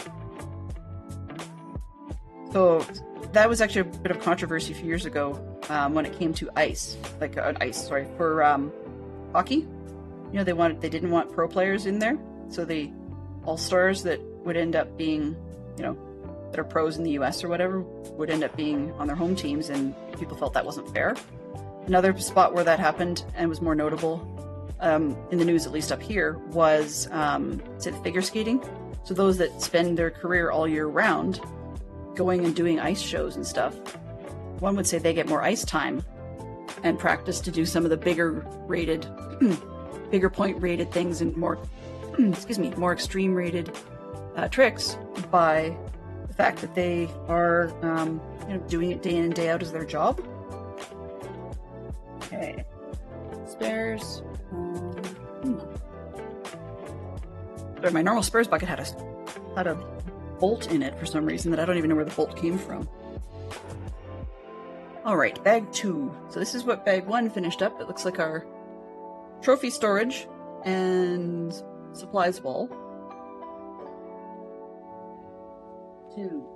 So that was actually a bit of controversy a few years ago when it came to for hockey. They didn't want pro players in there, so the all-stars that would end up being, that are pros in the US or whatever, would end up being on their home teams, and people felt that wasn't fair. Another spot where that happened and was more notable, in the news, at least up here, was figure skating. So those that spend their career all year round going and doing ice shows and stuff, one would say they get more ice time and practice to do some of the bigger point rated things and more extreme rated tricks by the fact that they are doing it day in and day out as their job. Okay, spares. But my normal Spurs bucket had a bolt in it for some reason that I don't even know where the bolt came from. Alright, bag 2. So this is what bag 1 finished up. It looks like our trophy storage and supplies wall. 2.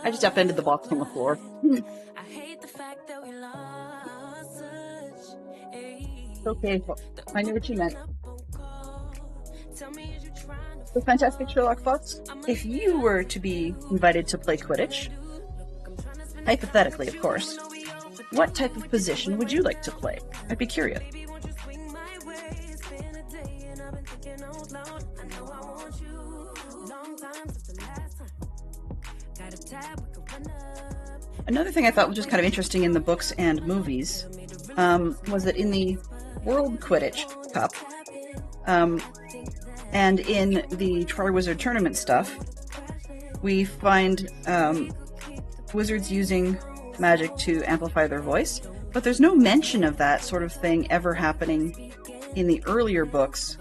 I just upended the box on the floor. I hate the fact that we lost such It's okay. I knew what you meant. So Fantastic Sherlock Fox, if you were to be invited to play Quidditch, hypothetically of course, what type of position would you like to play? I'd be curious. Another thing I thought was just kind of interesting in the books and movies was that in the World Quidditch Cup and in the Triwizard Tournament stuff, we find wizards using magic to amplify their voice, but there's no mention of that sort of thing ever happening in the earlier books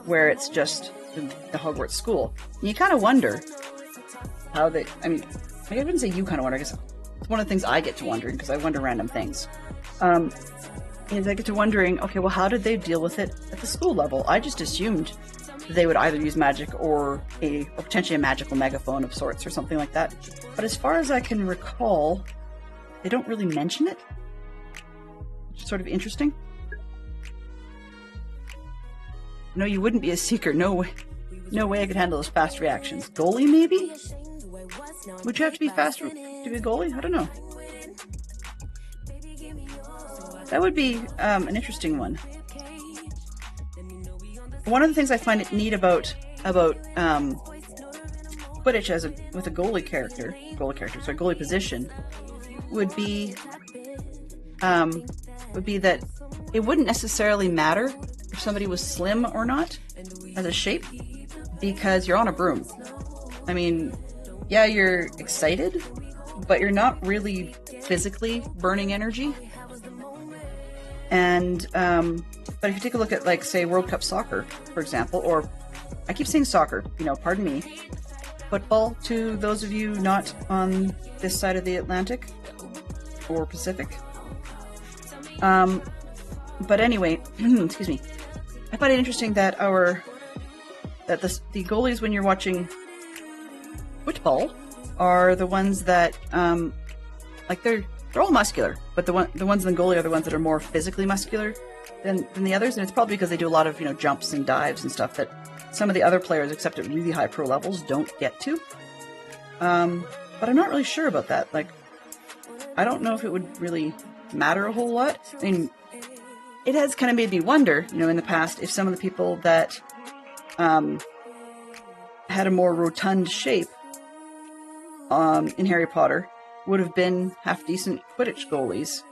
where it's just the Hogwarts school. And you kind of wonder how they, I mean, I wouldn't say you kind of wonder, I guess it's one of the things I get to wondering because I wonder random things. Is I get to wondering, okay, well, how did they deal with it at the school level? I just assumed they would either use magic or potentially a magical megaphone of sorts or something like that. But as far as I can recall, they don't really mention it. Which is sort of interesting. No, you wouldn't be a seeker. No way. No way I could handle those fast reactions. Goalie, maybe? Would you have to be fast to be a goalie? I don't know. That would be an interesting one. One of the things I find it neat about Quidditch with a goalie position would be that it wouldn't necessarily matter if somebody was slim or not as a shape because you're on a broom. I mean, yeah, you're excited, but you're not really physically burning energy. And but if you take a look at, like, say, World Cup soccer, for example, or I keep saying soccer, pardon me, football to those of you not on this side of the Atlantic or Pacific. But anyway, excuse me. I find it interesting that the goalies, when you're watching football, are the ones that they're all muscular, but the ones in the goalie are the ones that are more physically muscular than the others, and it's probably because they do a lot of jumps and dives and stuff that some of the other players, except at really high pro levels, don't get to. But I'm not really sure about that. Like, I don't know if it would really matter a whole lot. I mean, it has kind of made me wonder, in the past, if some of the people that had a more rotund shape in Harry Potter would have been half-decent Quidditch goalies.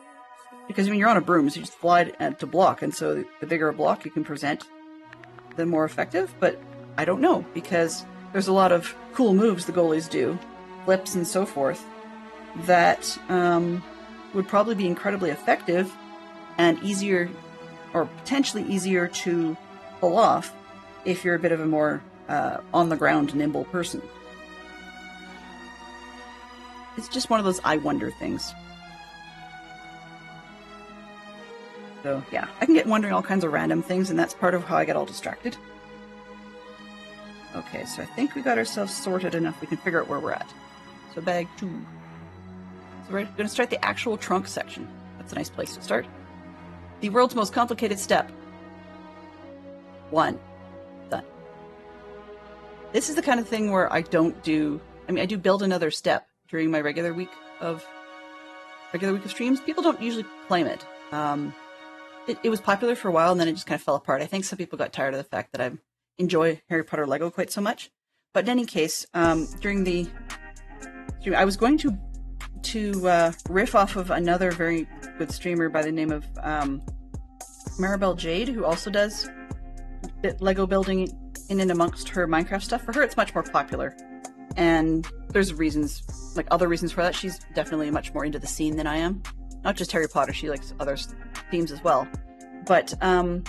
Because, you're on a broom, so you just fly to block, and so the bigger a block you can present, the more effective. But I don't know, because there's a lot of cool moves the goalies do, flips and so forth, that would probably be incredibly effective and easier, or potentially easier to pull off if you're a bit of a more on-the-ground, nimble person. It's just one of those I wonder things. So, yeah, I can get wondering all kinds of random things, and that's part of how I get all distracted. Okay, so I think we got ourselves sorted enough we can figure out where we're at. So bag 2. So we're going to start the actual trunk section. That's a nice place to start. The world's most complicated step. 1. Done. This is the kind of thing where I do build another step during my regular week of streams. People don't usually claim it. It was popular for a while, and then it just kind of fell apart. I think some people got tired of the fact that I enjoy Harry Potter Lego quite so much. But in any case, during the stream, I was going to riff off of another very good streamer by the name of Maribel Jade, who also does Lego building in and amongst her Minecraft stuff. For her, it's much more popular. And there's reasons, like other reasons for that. She's definitely much more into the scene than I am. not just Harry Potter, she likes other themes as well. But I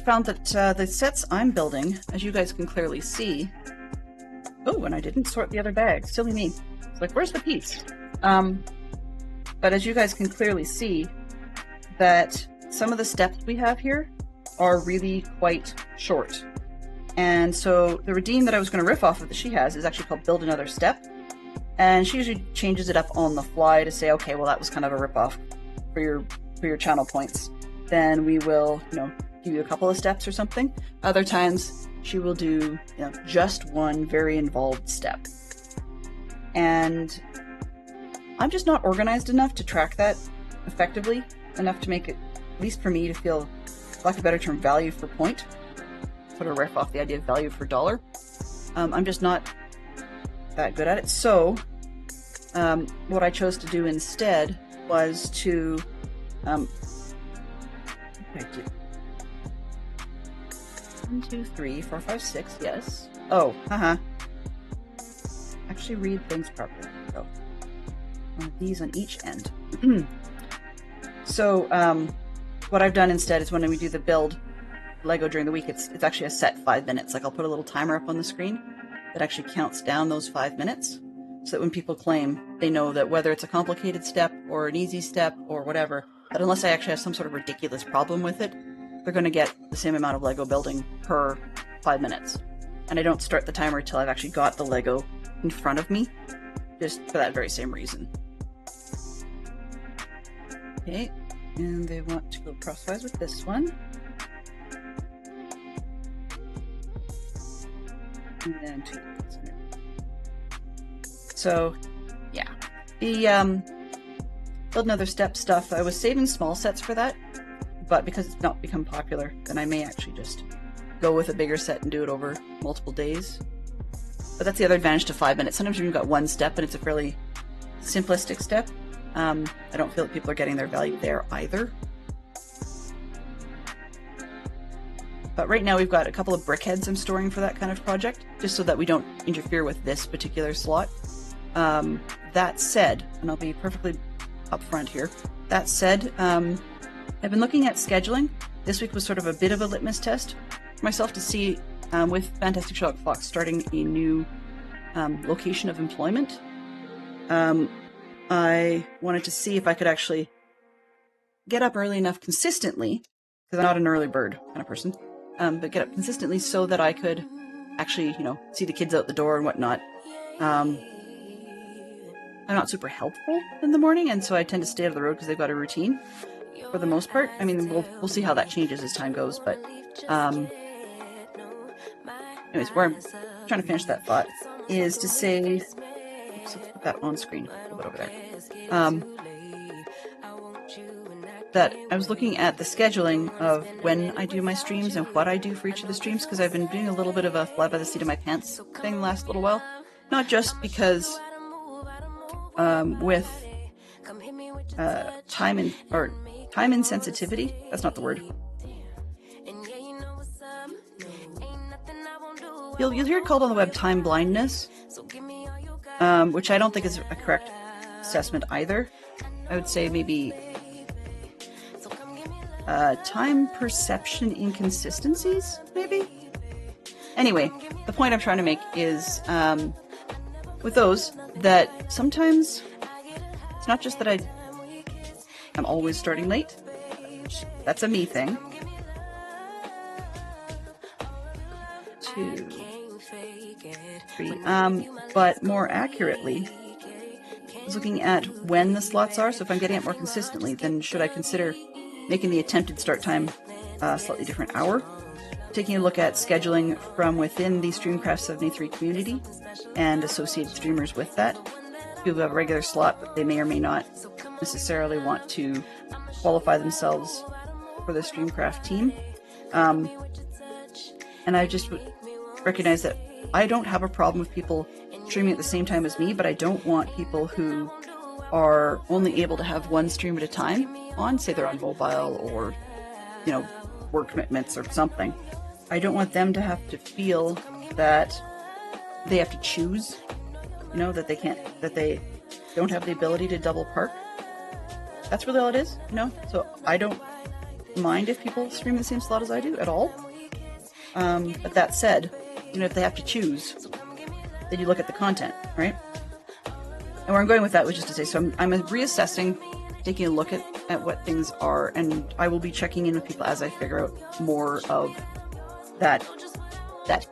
found that the sets I'm building, as you guys can clearly see, oh, and I didn't sort the other bag, silly me. It's like, where's the piece? But as you guys can clearly see, that some of the steps we have here are really quite short. And so the redeem that I was going to riff off of that she has is actually called Build Another Step. And she usually changes it up on the fly to say, okay, well, that was kind of a ripoff for your channel points. Then we will, give you a couple of steps or something. Other times she will do, just one very involved step. And I'm just not organized enough to track that effectively, enough to make it, at least for me, to feel, for lack of a better term, value for point. Sort of riff off the idea of value for dollar. I'm just not that good at it. So what I chose to do instead was to what did I do? 1, 2, 3, 4, 5, 6, yes. Oh, actually read things properly. So these on each end. So what I've done instead is when we do the build Lego during the week, it's actually a set 5 minutes. Like, I'll put a little timer up on the screen that actually counts down those 5 minutes, so that when people claim, they know that whether it's a complicated step or an easy step or whatever, that unless I actually have some sort of ridiculous problem with it, they're going to get the same amount of Lego building per 5 minutes. And I don't start the timer until I've actually got the Lego in front of me, just for that very same reason. Okay, and they want to go crosswise with this one. And then 2. So, yeah. The Build Another Step stuff, I was saving small sets for that, but because it's not become popular, then I may actually just go with a bigger set and do it over multiple days. But that's the other advantage to 5 minutes. Sometimes you've got one step and it's a fairly simplistic step. I don't feel that people are getting their value there either. But right now we've got a couple of brickheads I'm storing for that kind of project, just so that we don't interfere with this particular slot. That said, and I'll be perfectly upfront here, that said, I've been looking at scheduling. This week was sort of a bit of a litmus test for myself to see, with Fantastic Sherlock Fox starting a new location of employment, I wanted to see if I could actually get up early enough consistently, because I'm not an early bird kind of person, but get up consistently so that I could actually, see the kids out the door and whatnot. I'm not super helpful in the morning, and so I tend to stay out of the road because they've got a routine for the most part. I mean, we'll see how that changes as time goes, but anyways, where I'm trying to finish that thought is to say, oops, let's put that on screen a little bit over there. That I was looking at the scheduling of when I do my streams and what I do for each of the streams, because I've been doing a little bit of a fly by the seat of my pants thing the last little while. Not just because with time insensitivity, that's not the word. You'll hear it called on the web time blindness, which I don't think is a correct assessment either. I would say maybe time perception inconsistencies, maybe? Anyway, the point I'm trying to make is, with those, that sometimes it's not just that I'm always starting late. That's a me thing. 2, 3. But more accurately, I was looking at when the slots are. So if I'm getting it more consistently, then should I consider making the attempted start time a slightly different hour? Taking a look at scheduling from within the Streamcraft 73 community and associated streamers with that. People who have a regular slot, but they may or may not necessarily want to qualify themselves for the Streamcraft team. And I just recognize that I don't have a problem with people streaming at the same time as me, but I don't want people who are only able to have one stream at a time on, say they're on mobile or, work commitments or something. I don't want them to have to feel that they have to choose, that they can't, that they don't have the ability to double park. That's really all it is, you know? So I don't mind if people stream the same slot as I do at all. But that said, you know, if they have to choose, then you look at the content, right? And where I'm going with that was just to say, so I'm reassessing, taking a look at what things are, and I will be checking in with people as I figure out more of that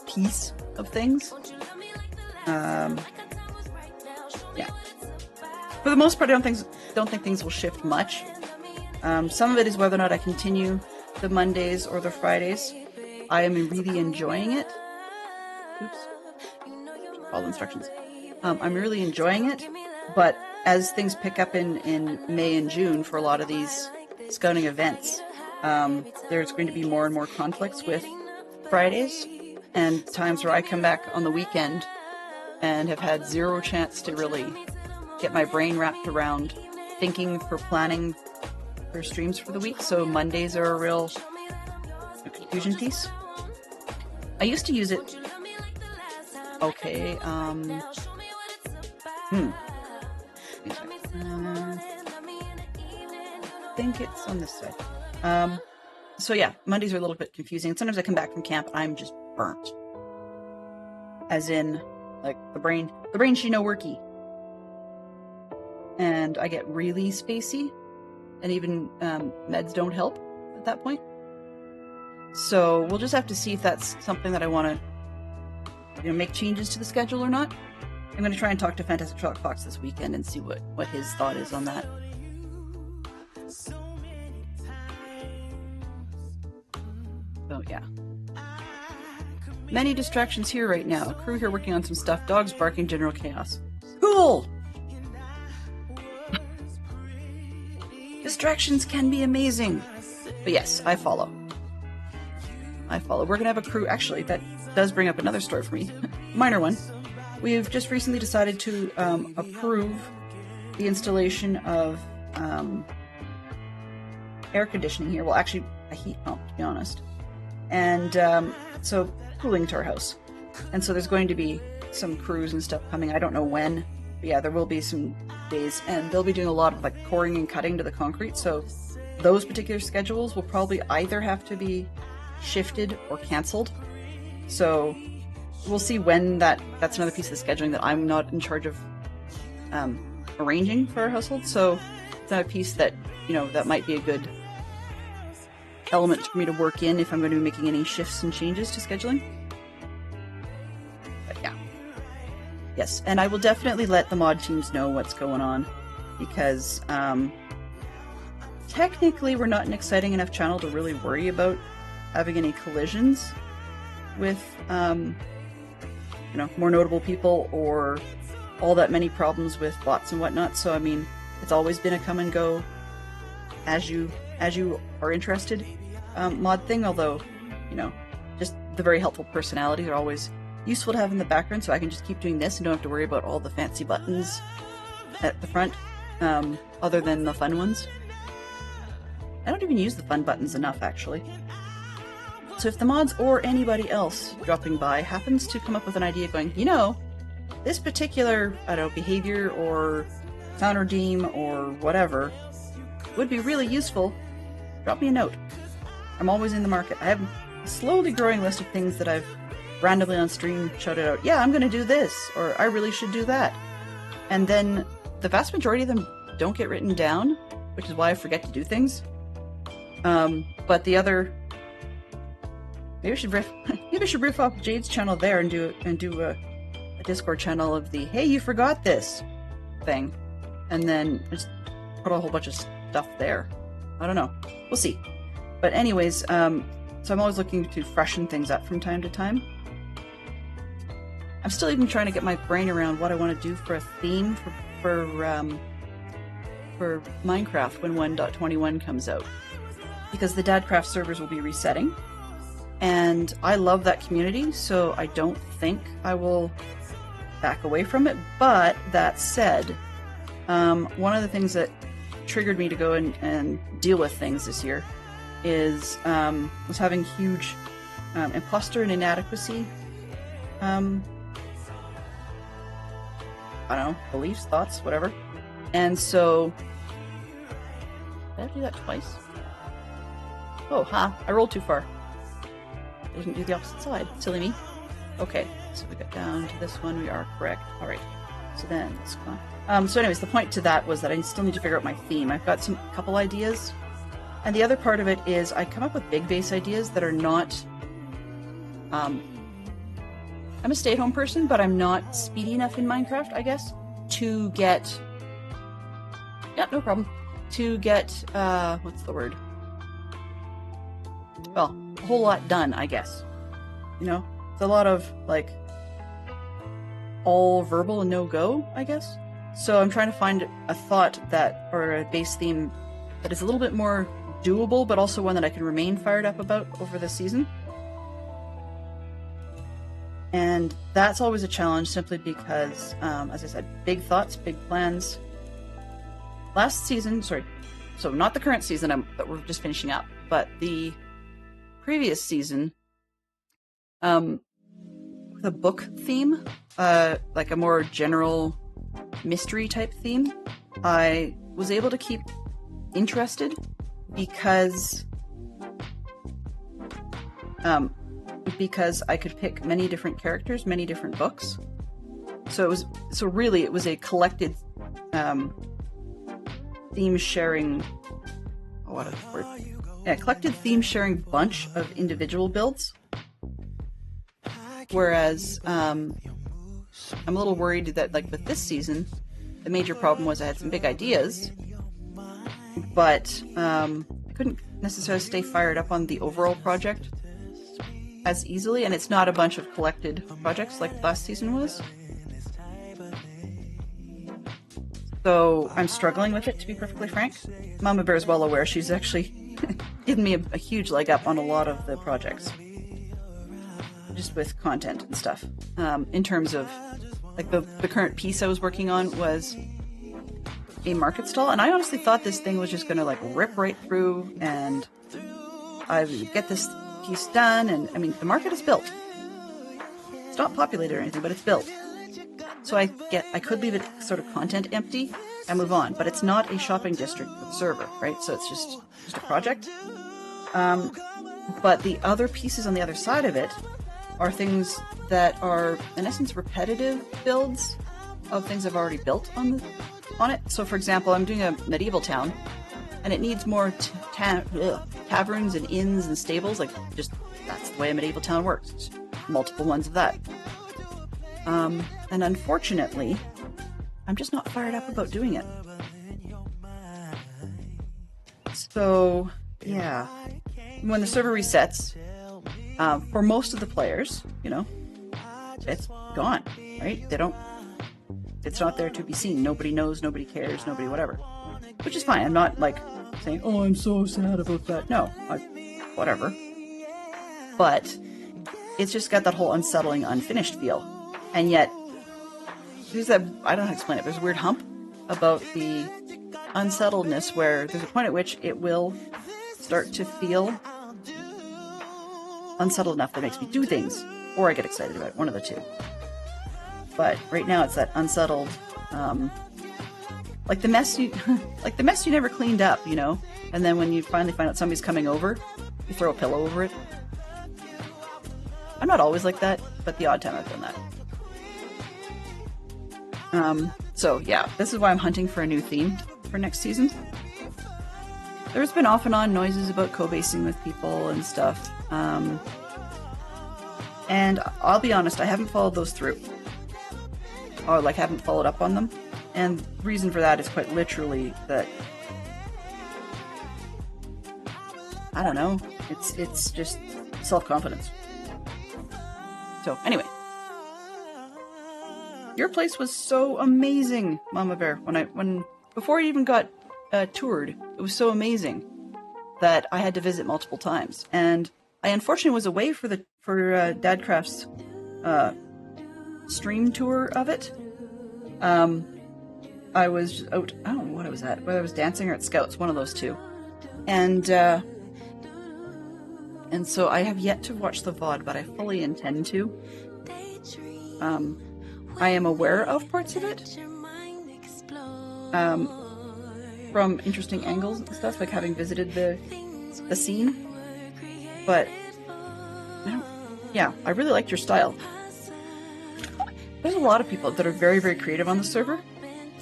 piece of things. Yeah. For the most part, I don't think things will shift much. Some of it is whether or not I continue the Mondays or the Fridays. I am really enjoying it. Oops. Follow instructions. I'm really enjoying it, but as things pick up in May and June for a lot of these scouting events, there's going to be more and more conflicts with Fridays and times where I come back on the weekend and have had zero chance to really get my brain wrapped around thinking for planning for streams for the week. So Mondays are a real confusion piece. I used to use it. Okay. I think it's on this side. So yeah, Mondays are a little bit confusing. Sometimes I come back from camp and I'm just burnt. As in, like, the brain she no worky. And I get really spacey, and even meds don't help at that point. So we'll just have to see if that's something that I want to, make changes to the schedule or not. I'm going to try and talk to Fantastic Sherlock Fox this weekend and see what his thought is on that. So yeah. Many distractions here right now. A crew here working on some stuff. Dogs barking, general chaos. Cool! Distractions can be amazing. But yes, I follow. We're going to have a crew. Actually, that does bring up another story for me. Minor one. We've just recently decided to approve the installation of air conditioning here. Well, actually, a heat pump, to be honest. And so cooling to our house. And so there's going to be some crews and stuff coming. I don't know when. But yeah, there will be some days. And they'll be doing a lot of like coring and cutting to the concrete. So those particular schedules will probably either have to be shifted or canceled. So we'll see when that's another piece of the scheduling that I'm not in charge of arranging for our household. So it's not a piece that, that might be a good element for me to work in if I'm going to be making any shifts and changes to scheduling. But yeah. Yes, and I will definitely let the mod teams know what's going on, because technically we're not an exciting enough channel to really worry about having any collisions with more notable people or all that many problems with bots and whatnot. So I mean, it's always been a come and go as you are interested mod thing, although just the very helpful personalities are always useful to have in the background, so I can just keep doing this and don't have to worry about all the fancy buttons at the front, other than the fun ones. I don't even use the fun buttons enough, actually. So if the mods or anybody else dropping by happens to come up with an idea going, this particular, behavior or sound redeem or whatever would be really useful, drop me a note. I'm always in the market. I have a slowly growing list of things that I've randomly on stream shouted out, yeah, I'm going to do this, or I really should do that. And then the vast majority of them don't get written down, which is why I forget to do things. But the other... Maybe I should riff off Jade's channel there and do a Discord channel of the "Hey, you forgot this" thing, and then just put a whole bunch of stuff there. I don't know. We'll see. But anyways, so I'm always looking to freshen things up from time to time. I'm still even trying to get my brain around what I want to do for a theme for Minecraft when 1.21 comes out, because the Dadcraft servers will be resetting. And I love that community, so I don't think I will back away from it. But that said, one of the things that triggered me to go and deal with things this year is was having huge imposter and inadequacy I don't know, beliefs, thoughts, whatever, And so, did I do that twice? Oh, I rolled too far. I didn't do the opposite side. Silly me. Okay, so we got down to this one. We are correct. All right. So then, so anyways, the point to that was that I still need to figure out my theme. I've got a couple ideas, and the other part of it is I come up with big base ideas that are not. I'm a stay-at-home person, but I'm not speedy enough in Minecraft, I guess, to get. Yeah, no problem. To get what's the word? Well, a whole lot done, I guess. You know, it's a lot of like all verbal and no go, I guess. So I'm trying to find a thought that, or a base theme that is a little bit more doable, but also one that I can remain fired up about over the season. And that's always a challenge simply because, as I said, big thoughts, big plans. Last season, so not the current season that we're just finishing up, but the previous season, with a book theme, like a more general mystery type theme, I was able to keep interested because I could pick many different characters, many different books. So it was a collected theme sharing. What is the word? Yeah, collected theme sharing bunch of individual builds. Whereas I'm a little worried that, like with this season, the major problem was I had some big ideas, but I couldn't necessarily stay fired up on the overall project as easily, and it's not a bunch of collected projects like last season was. So I'm struggling with it, to be perfectly frank. Mama Bear is well aware. She's actually given me a huge leg up on a lot of the projects. Just with content and stuff. In terms of, like, the current piece I was working on was a market stall, and I honestly thought this thing was just going to, like, rip right through, and I would get this piece done, and, I mean, the market is built. It's not populated or anything, but it's built. So I could leave it sort of content empty and move on, but it's not a shopping district for the server, right? So it's just a project. But the other pieces on the other side of it are things that are, in essence, repetitive builds of things I've already built on it. So, for example, I'm doing a medieval town, and it needs more taverns and inns and stables. Like, just that's the way a medieval town works. It's multiple ones of that. And unfortunately, I'm just not fired up about doing it. So, yeah. When the server resets, for most of the players, you know, it's gone, right? It's not there to be seen. Nobody knows, nobody cares, nobody whatever. Which is fine. I'm not, like, saying, oh, I'm so sad about that. No, whatever. But it's just got that whole unsettling, unfinished feel. And yet, I don't know how to explain it. There's a weird hump about the unsettledness where there's a point at which it will start to feel unsettled enough that makes me do things, or I get excited about it, one of the two. But right now it's that unsettled, like the mess you never cleaned up, you know? And then when you finally find out somebody's coming over, you throw a pillow over it. I'm not always like that, but the odd time I've done that. So yeah, this is why I'm hunting for a new theme for next season. There's been off and on noises about co-basing with people and stuff. And I'll be honest, I haven't followed those through. Or, like, haven't followed up on them. And the reason for that is quite literally that, I don't know, it's just self-confidence. So, anyway. Your place was so amazing, Mama Bear. Before I even got toured, it was so amazing that I had to visit multiple times. And I unfortunately was away for Dadcraft's stream tour of it. I was out, I don't know what I was at, whether I was dancing or at Scouts, one of those two. And so I have yet to watch the VOD, but I fully intend to. I am aware of parts of it. from interesting angles and stuff, like having visited the scene. But I really liked your style. There's a lot of people that are very, very creative on the server,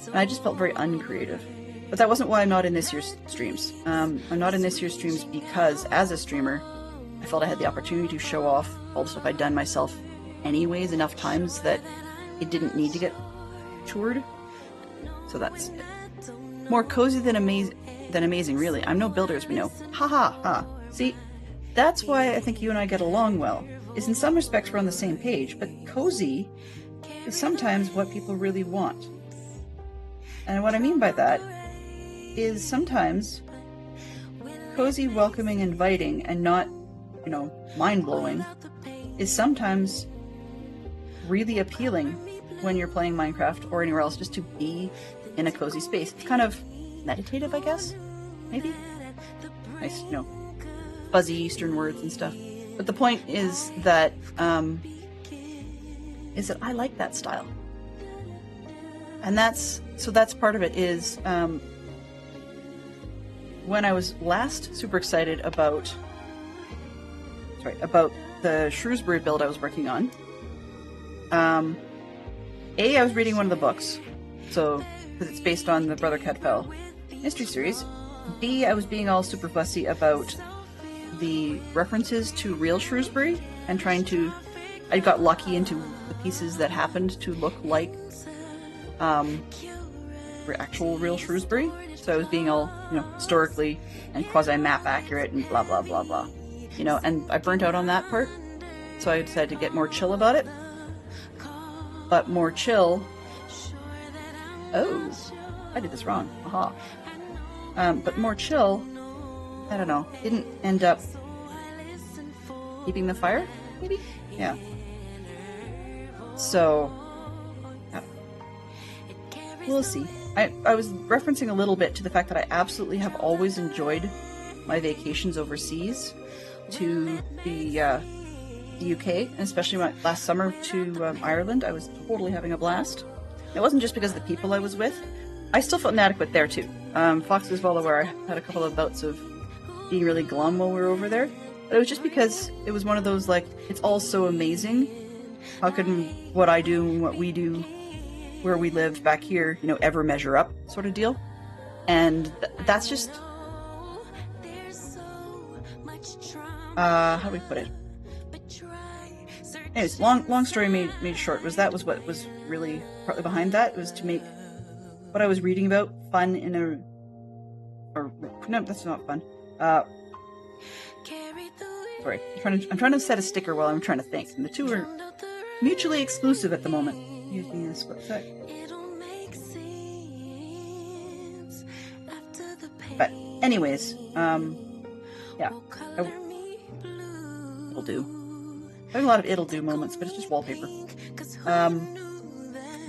and I just felt very uncreative. But that wasn't why I'm not in this year's streams. I'm not in this year's streams because, as a streamer, I felt I had the opportunity to show off all the stuff I'd done myself anyways enough times that it didn't need to get toured. So that's it. More cozy than amazing, really. I'm no builder, as we know. Ha ha ha. See, that's why I think you and I get along well. Is in some respects we're on the same page, but cozy is sometimes what people really want. And what I mean by that is sometimes cozy, welcoming, inviting, and not, mind-blowing is sometimes really appealing when you're playing Minecraft or anywhere else, just to be in a cozy space. It's kind of meditative, I guess, maybe? Nice, fuzzy Eastern words and stuff. But the point is that I like that style. And that's part of it is when I was last super excited about the Shrewsbury build I was working on. I was reading one of the books, so because it's based on the Brother Cadfael mystery series. B, I was being all super fussy about the references to real Shrewsbury and I got lucky into the pieces that happened to look like actual real Shrewsbury. So I was being all, historically and quasi-map accurate and blah, blah, blah, blah. And I burnt out on that part. So I decided to get more chill about it. But more chill... Oh, I did this wrong. Aha. But more chill, I don't know, didn't end up keeping the fire, maybe? Yeah. So, we'll see. I was referencing a little bit to the fact that I absolutely have always enjoyed my vacations overseas to the UK, and especially my last summer to Ireland. I was totally having a blast. It wasn't just because of the people I was with. I still felt inadequate there too. Fox is well aware I had a couple of bouts of being really glum while we were over there. But it was just because it was one of those, it's all so amazing. How can what I do and what we do where we lived back here, ever measure up sort of deal? And that's just... how do we put it? Anyways, long story made short, was what was really partly behind that, was to make what I was reading about fun in a... Or, no, that's not fun. Sorry, I'm trying to set a sticker while I'm trying to think, and the two are mutually exclusive at the moment. Use me in a split sec. But anyways, yeah, it'll do. Having a lot of it'll do moments, but it's just wallpaper.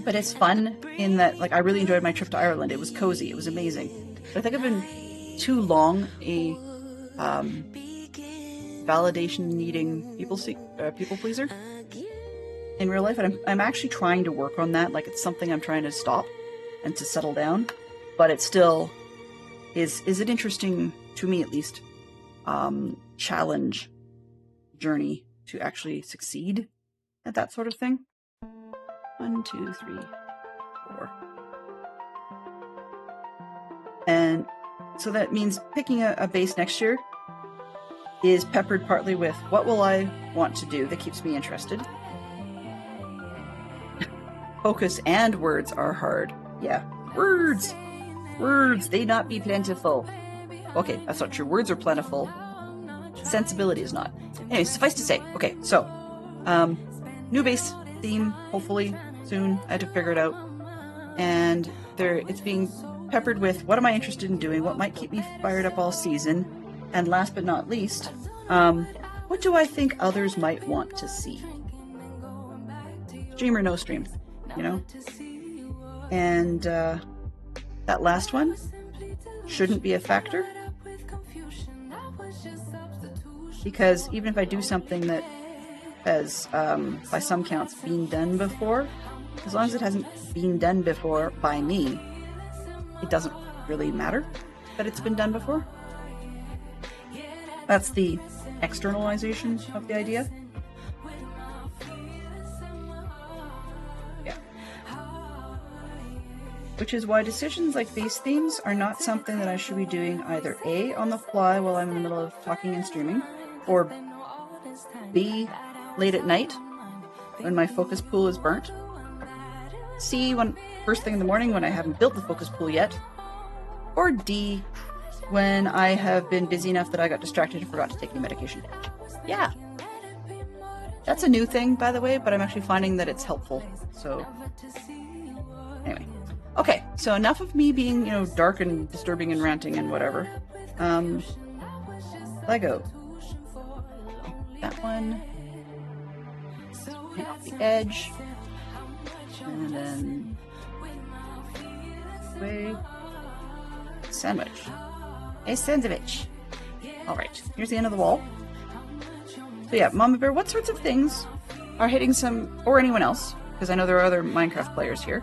But it's fun in that, I really enjoyed my trip to Ireland. It was cozy. It was amazing. But I think I've been too long a validation-needing people pleaser in real life, and I'm actually trying to work on that. It's something I'm trying to stop and to settle down. But it still is an interesting, to me at least, challenge journey to actually succeed at that sort of thing. 1, 2, 3, 4. And so that means picking a base next year is peppered partly with what will I want to do that keeps me interested. Focus and words are hard. Yeah, words, they not be plentiful. Okay, that's not true. Words are plentiful. Sensibility is not. Anyway, suffice to say, okay, so, new base theme, hopefully soon. I had to figure it out. And it's being peppered with what am I interested in doing, what might keep me fired up all season, and last but not least, what do I think others might want to see? Stream or no stream, And that last one shouldn't be a factor. Because even if I do something that has, by some counts, been done before, as long as it hasn't been done before by me, it doesn't really matter that it's been done before. That's the externalization of the idea. Yeah. Which is why decisions like base themes are not something that I should be doing either A, on the fly while I'm in the middle of talking and streaming, or B, late at night when my focus pool is burnt, C, when first thing in the morning when I haven't built the focus pool yet, or D, when I have been busy enough that I got distracted and forgot to take the medication. Yeah. That's a new thing, by the way, but I'm actually finding that it's helpful. So, anyway. Okay, so enough of me being, dark and disturbing and ranting and whatever. Lego. That one. Paint off the edge. And then... way. Sandwich. A sandwich. Alright, here's the end of the wall. So yeah, Mama Bear, what sorts of things are hitting some, or anyone else, because I know there are other Minecraft players here,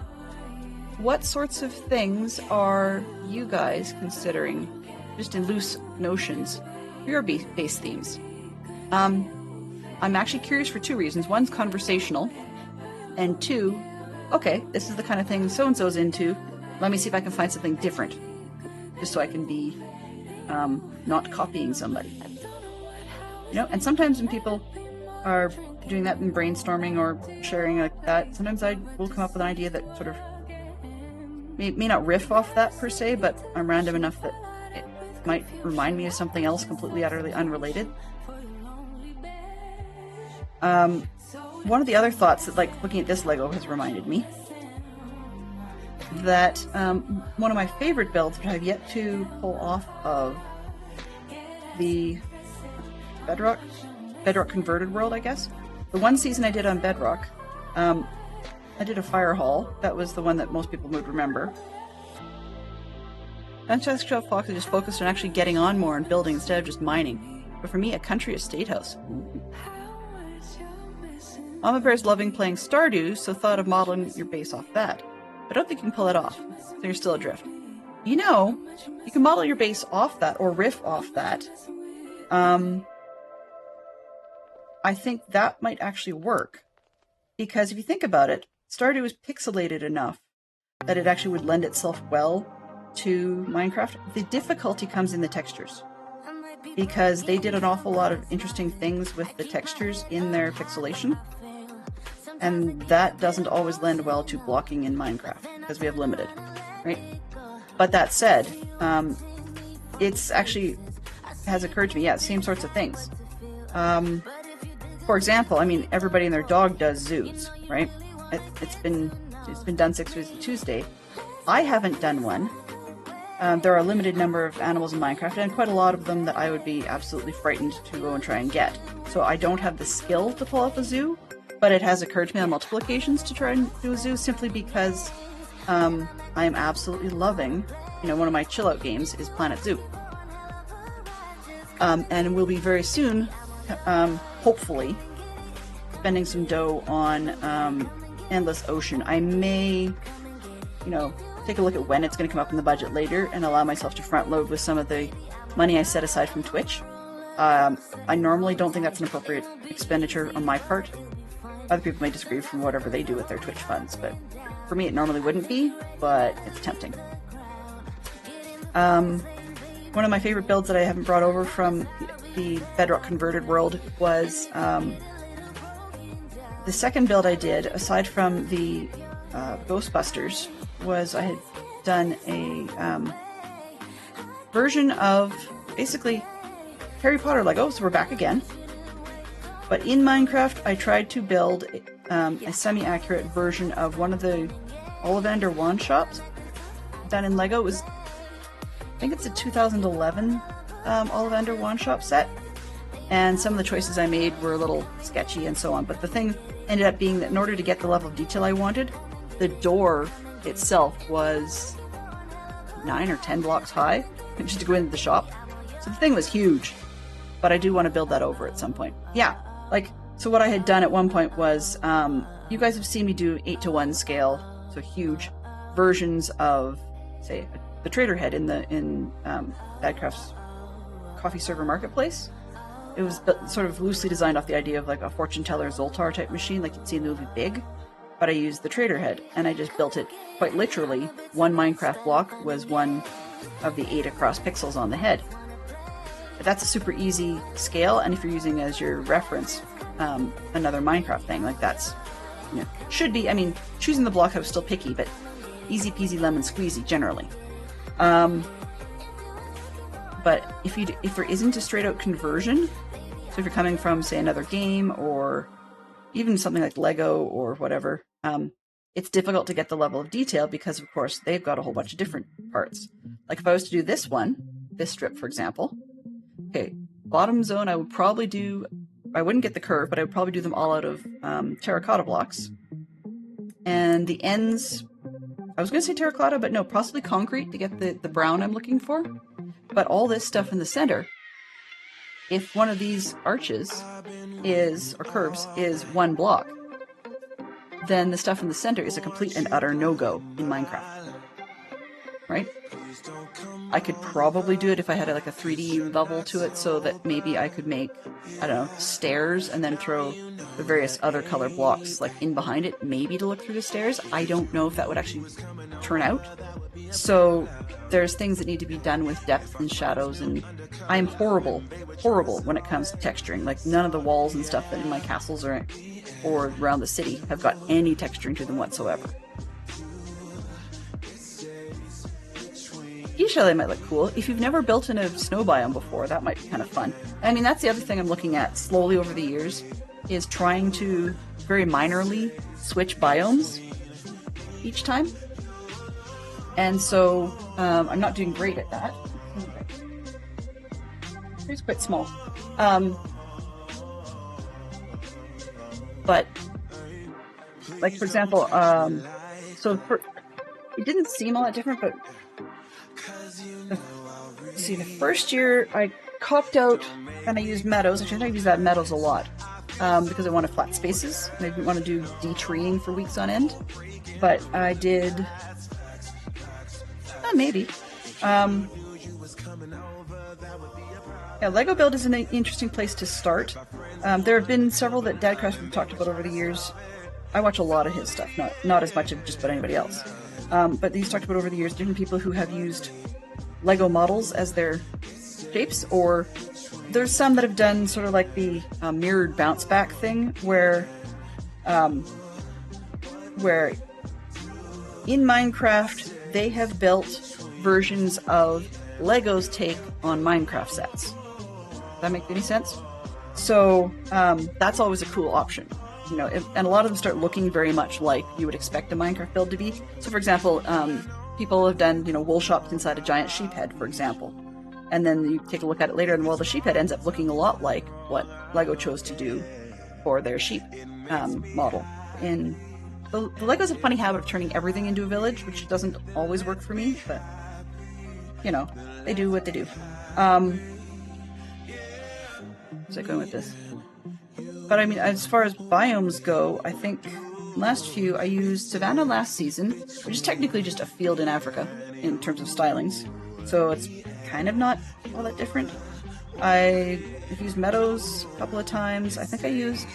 what sorts of things are you guys considering, just in loose notions, for your base themes? I'm actually curious for two reasons. One's conversational, and two, okay, this is the kind of thing so-and-so's into, let me see if I can find something different, just so I can be not copying somebody. And sometimes when people are doing that in brainstorming or sharing like that, sometimes I will come up with an idea that sort of may not riff off that per se, but I'm random enough that it might remind me of something else completely utterly unrelated. One of the other thoughts that, like, looking at this Lego has reminded me that one of my favorite builds, which I've yet to pull off of the Bedrock converted world, I guess. The one season I did on Bedrock, I did a fire hall. That was the one that most people would remember. Dungeons & Fox just focused on actually getting on more and building instead of just mining. But for me, a country estate house. Mama Bear's loving playing Stardew, so thought of modeling your base off that. But I don't think you can pull it off, so you're still adrift. You can model your base off that, or riff off that. I think that might actually work. Because if you think about it, Stardew is pixelated enough that it actually would lend itself well to Minecraft. The difficulty comes in the textures. Because they did an awful lot of interesting things with the textures in their pixelation. And that doesn't always lend well to blocking in Minecraft, because we have limited, right? But that said, it's actually has occurred to me, same sorts of things. For example, everybody and their dog does zoos, right? It's been done 6 weeks Tuesday. I haven't done one. There are a limited number of animals in Minecraft, and quite a lot of them that I would be absolutely frightened to go and try and get. So I don't have the skill to pull off a zoo, but it has occurred to me on multiple occasions to try and do a zoo, simply because I am absolutely loving, one of my chill-out games is Planet Zoo. And we'll be very soon, hopefully, spending some dough on Endless Ocean. I may, take a look at when it's going to come up in the budget later and allow myself to front load with some of the money I set aside from Twitch. I normally don't think that's an appropriate expenditure on my part. Other people may disagree from whatever they do with their Twitch funds, but for me it normally wouldn't be, but it's tempting. One of my favorite builds that I haven't brought over from the Bedrock converted world was the second build I did, aside from the Ghostbusters, was I had done a version of basically Harry Potter Lego, so we're back again. But in Minecraft, I tried to build a semi-accurate version of one of the Ollivander wand shops done in Lego. It was, I think it's a 2011 Ollivander wand shop set, and some of the choices I made were a little sketchy and so on. But the thing ended up being that in order to get the level of detail I wanted, the door itself was 9 or 10 blocks high just to go into the shop. So the thing was huge, but I do want to build that over at some point. Yeah, so what I had done at one point was, you guys have seen me do 8:1 scale, so huge versions of, say, the trader head in Dadcraft's coffee server marketplace. It was sort of loosely designed off the idea of like a fortune teller Zoltar type machine, like you'd see in the movie Big. But I used the trader head, and I just built it quite literally. One Minecraft block was one of the 8 across pixels on the head. But that's a super easy scale, and if you're using as your reference another Minecraft thing, like that's, should be, I mean, choosing the block I was still picky, but easy peasy lemon squeezy generally. But if there isn't a straight out conversion, so if you're coming from, say, another game or even something like Lego or whatever, it's difficult to get the level of detail because, of course, they've got a whole bunch of different parts. Like if I was to do this strip, for example, okay, bottom zone, I wouldn't get the curve, but I would probably do them all out of terracotta blocks. And the ends, I was going to say terracotta, but no, possibly concrete to get the brown I'm looking for. But all this stuff in the center, if one of these arches or curves is one block, then the stuff in the center is a complete and utter no-go in Minecraft. Right? I could probably do it if I had like a 3D level to it so that maybe I could make, I don't know, stairs and then throw the various other color blocks like in behind it, maybe to look through the stairs. I don't know if that would actually turn out. So there's things that need to be done with depth and shadows, and I'm horrible when it comes to texturing. Like none of the walls and stuff that in my castles or around the city have got any texturing to them whatsoever. Chalet might look cool. If you've never built in a snow biome before, that might be kind of fun. I mean, that's the other thing I'm looking at slowly over the years, is trying to very minorly switch biomes each time. And so I'm not doing great at that. It's quite small. But, like, for example, it didn't seem all that different, but the first year I copped out and I used meadows. Actually, I think I used that meadows a lot because I wanted flat spaces and I didn't want to do de-treeing for weeks on end. But I did, maybe. Lego build is an interesting place to start. There have been several that Dadcraft have talked about over the years. I watch a lot of his stuff, not as much of just about anybody else. But he's talked about over the years different people who have used Lego models as their shapes, or there's some that have done sort of like the mirrored bounce back thing where in Minecraft they have built versions of Lego's take on Minecraft sets. Does that make any sense? So that's always a cool option. And a lot of them start looking very much like you would expect a Minecraft build to be. So for example, people have done, wool shops inside a giant sheep head, for example. And then you take a look at it later, and the sheep head ends up looking a lot like what Lego chose to do for their sheep model. And the Legos have a funny habit of turning everything into a village, which doesn't always work for me, but, they do what they do. Where's I going with this? But I mean, as far as biomes go, I think last few I used Savannah last season, which is technically just a field in Africa in terms of stylings. So it's kind of not all that different. I've used meadows a couple of times. I think I used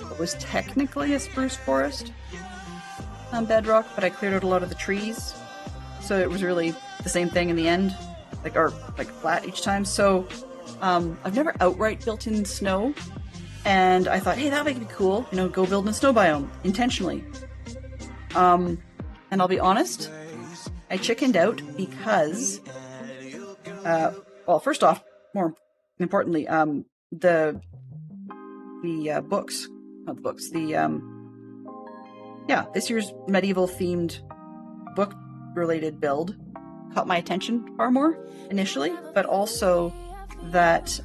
what was technically a spruce forest on Bedrock, but I cleared out a lot of the trees. So it was really the same thing in the end, like flat each time. So I've never outright built in snow. And I thought, hey, that would be cool, go build in a snow biome, intentionally. And I'll be honest, I chickened out because, first off, more importantly, this year's medieval-themed book-related build caught my attention far more initially, but also that,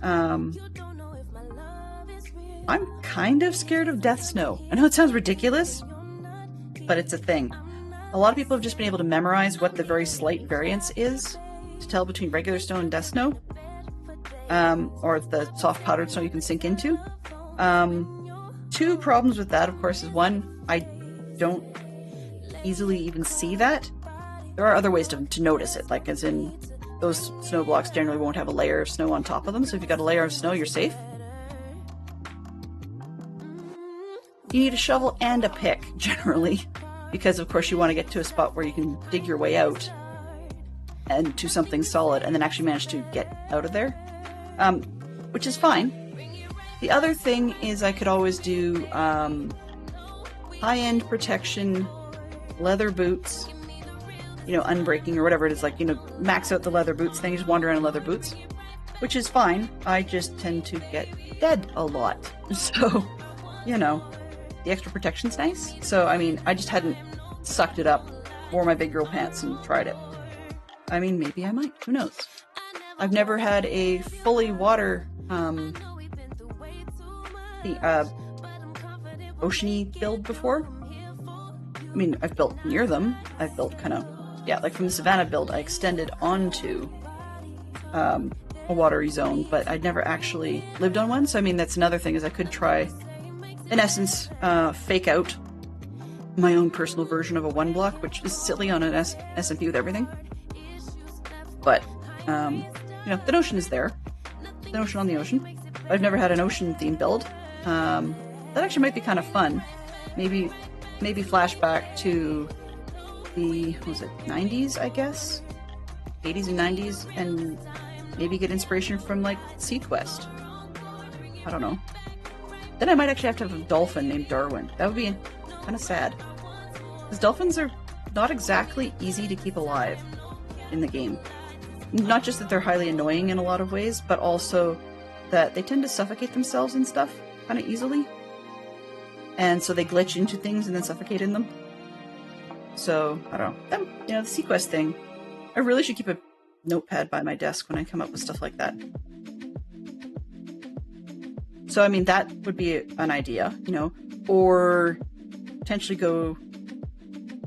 I'm kind of scared of death snow. I know it sounds ridiculous, but it's a thing. A lot of people have just been able to memorize what the very slight variance is to tell between regular snow and death snow, or the soft powdered snow you can sink into. Two problems with that, of course, is one, I don't easily even see that. there are other ways to notice it, like as in those snow blocks generally won't have a layer of snow on top of them, so if you've got a layer of snow, you're safe. You need a shovel and a pick, generally, because of course you want to get to a spot where you can dig your way out and to something solid and then actually manage to get out of there, which is fine. The other thing is I could always do high-end protection, leather boots, unbreaking or whatever it is, like, max out the leather boots thing, just wander around in leather boots, which is fine. I just tend to get dead a lot. So, the extra protection's nice. So, I just hadn't sucked it up, wore my big girl pants and tried it. Maybe I might. Who knows? I've never had a fully water, ocean-y build before. I've built near them. I've built like from the Savannah build, I extended onto a watery zone, but I'd never actually lived on one. So, that's another thing, is I could try, in essence, fake out my own personal version of a one block, which is silly on an SMP with everything. But, the notion is there. The notion on the ocean. I've never had an ocean theme build. That actually might be kind of fun. Maybe flashback to the, 90s, I guess? 80s and 90s, and maybe get inspiration from, like, SeaQuest. I don't know. Then I might actually have to have a dolphin named Darwin. That would be kind of sad. Because dolphins are not exactly easy to keep alive in the game. Not just that they're highly annoying in a lot of ways, but also that they tend to suffocate themselves and stuff kind of easily. And so they glitch into things and then suffocate in them. So, I don't know. The SeaQuest thing, I really should keep a notepad by my desk when I come up with stuff like that. So, that would be an idea, or potentially go,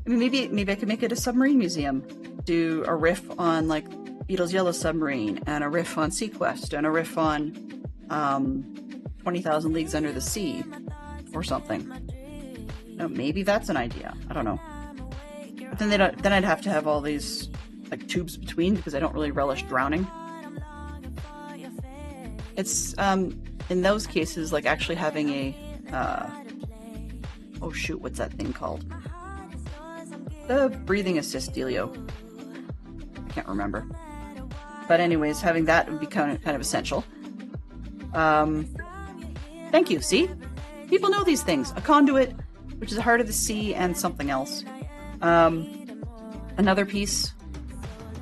maybe I could make it a submarine museum. Do a riff on, like, Beatles' Yellow Submarine, and a riff on SeaQuest, and a riff on 20,000 Leagues Under the Sea, or something. Maybe that's an idea. I don't know. But then I'd have to have all these, like, tubes between, because I don't really relish drowning. It's, in those cases, like, actually having a, what's that thing called? The breathing assist dealio. I can't remember. But anyways, having that would be kind of essential. Thank you, see? People know these things. A conduit, which is the heart of the sea, and something else. Another piece.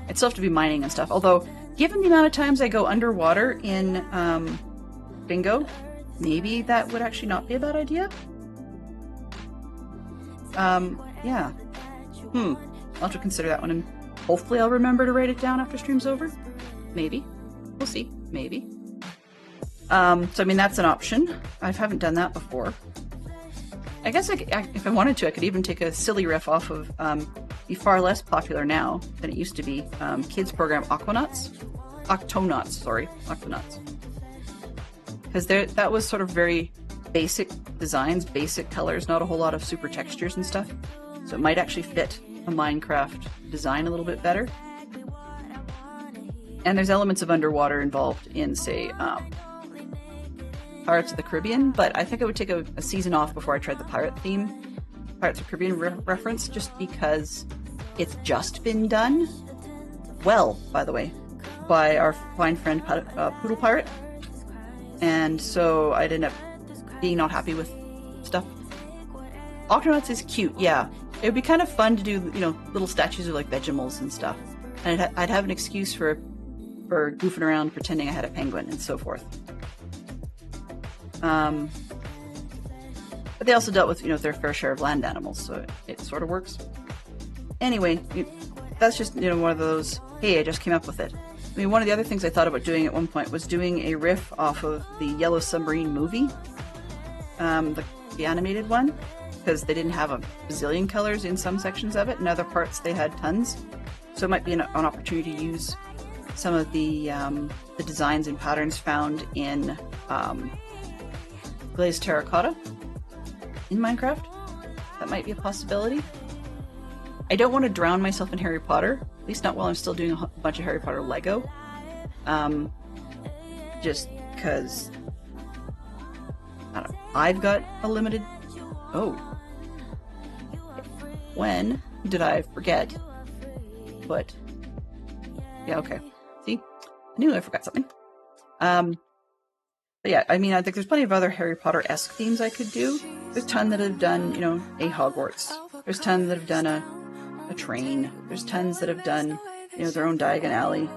I'd still have to be mining and stuff. Although, given the amount of times I go underwater in Bingo, maybe that would actually not be a bad idea. Yeah. I'll have to consider that one, and hopefully I'll remember to write it down after stream's over. Maybe. We'll see. Maybe. So, that's an option. I haven't done that before. I guess if I wanted to, I could even take a silly riff off of the far less popular now than it used to be kids program Octonauts. Because that was sort of very basic designs, basic colors, not a whole lot of super textures and stuff. So it might actually fit a Minecraft design a little bit better. And there's elements of underwater involved in, say, Pirates of the Caribbean, but I think I would take a season off before I tried the pirate theme, Pirates of the Caribbean reference, just because it's just been done. Well, by the way, by our fine friend Poodle Pirate. And so I'd end up being not happy with stuff. Octonauts is cute, yeah. It would be kind of fun to do, little statues of, like, Vegemals and stuff. And I'd have an excuse for goofing around, pretending I had a penguin and so forth. But they also dealt with, their fair share of land animals, so it sort of works. Anyway, that's just, one of those, hey, I just came up with it. One of the other things I thought about doing at one point was doing a riff off of the Yellow Submarine movie, the animated one, because they didn't have a bazillion colors in some sections of it, and other parts they had tons. So it might be an opportunity to use some of the designs and patterns found in glazed terracotta in Minecraft. That might be a possibility. I don't want to drown myself in Harry Potter, at least not while I'm still doing a bunch of Harry Potter Lego. Just because, I don't know, I've got a limited... Oh. When did I forget? But, yeah, okay. See? I knew I forgot something. But yeah, I mean, I think there's plenty of other Harry Potter-esque themes I could do. There's a ton that have done, you know, a Hogwarts. There's tons that have done a train. There's tons that have done, you know, their own Diagon Alley.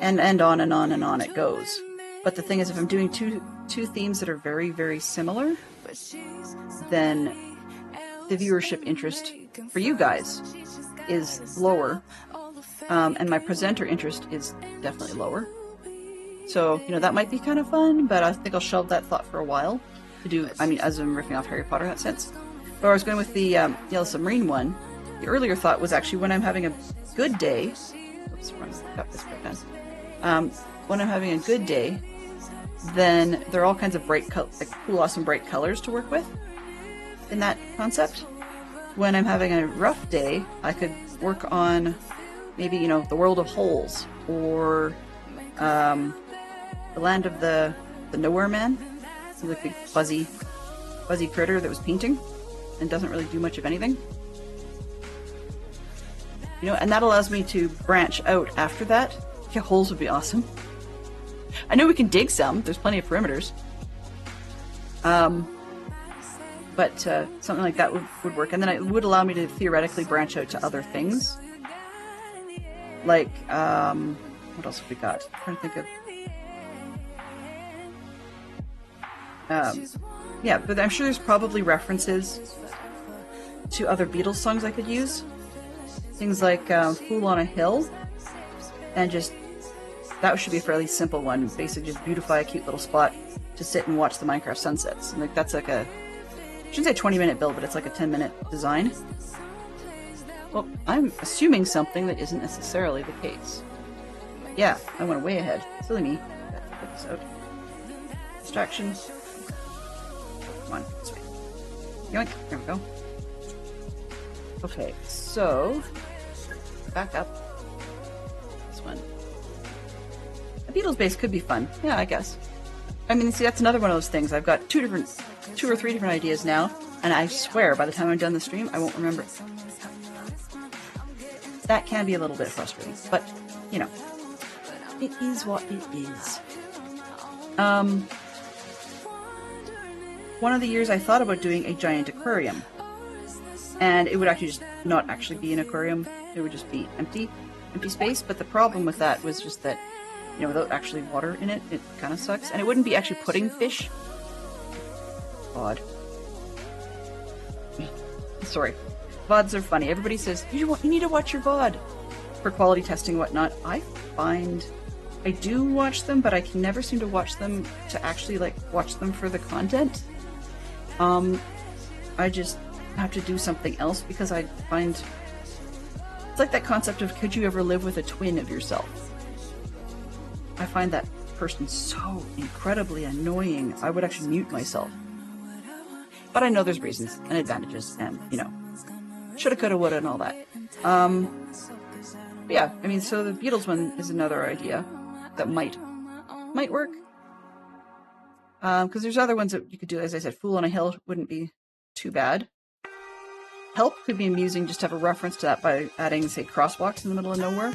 And on and on and on it goes. But the thing is, if I'm doing two themes that are very, very similar, then the viewership interest for you guys is lower. And my presenter interest is definitely lower. So, you know, that might be kind of fun, but I think I'll shelve that thought for a while to do, I mean, as I'm riffing off Harry Potter in that sense. But I was going with the Yellow Submarine one. The earlier thought was actually when I'm having a good day. Oops, got this pen. When I'm having a good day, then there are all kinds of bright, like cool, awesome, bright colors to work with in that concept. When I'm having a rough day, I could work on maybe, you know, the world of holes, or the land of the Nowhere Man. It's like a big fuzzy critter that was painting and doesn't really do much of anything. You know, and that allows me to branch out after that. Yeah, holes would be awesome. I know we can dig some. There's plenty of perimeters. But something like that would work. And then it would allow me to theoretically branch out to other things. Like, what else have we got? I'm trying to think of... yeah, but I'm sure there's probably references to other Beatles songs I could use. Things like Fool on a Hill. And just... that should be a fairly simple one. Basically just beautify a cute little spot to sit and watch the Minecraft sunsets. And like that's like a... I shouldn't say 20-minute build, but it's like a 10-minute design. Well, I'm assuming something that isn't necessarily the case. Yeah, I went way ahead. Silly me. Put this out. Distraction. Come on, this way. Yoink. There we go. Okay, so... back up. This one. A Beatles base could be fun. Yeah, I guess. I mean, see, that's another one of those things. I've got two or three different ideas now, and I swear by the time I'm done the stream, I won't remember. That can be a little bit frustrating, but, you know, it is what it is. One of the years I thought about doing a giant aquarium, and it would actually just not actually be an aquarium. It would just be empty space, but the problem with that was just that, you know, without actually water in it, it kind of sucks. And it wouldn't be actually putting fish. Odd. Sorry. VODs are funny. Everybody says, you need to watch your VOD for quality testing and whatnot. I find I do watch them, but I can never seem to watch them to actually, like, watch them for the content. I just have to do something else because I find... it's like that concept of could you ever live with a twin of yourself? I find that person so incredibly annoying. I would actually mute myself. But I know there's reasons and advantages and, you know, shoulda, coulda, woulda, and all that. But yeah, I mean, so the Beatles one is another idea that might work. Because there's other ones that you could do. As I said, Fool on a Hill wouldn't be too bad. Help could be amusing, just to have a reference to that by adding, say, crosswalks in the middle of nowhere.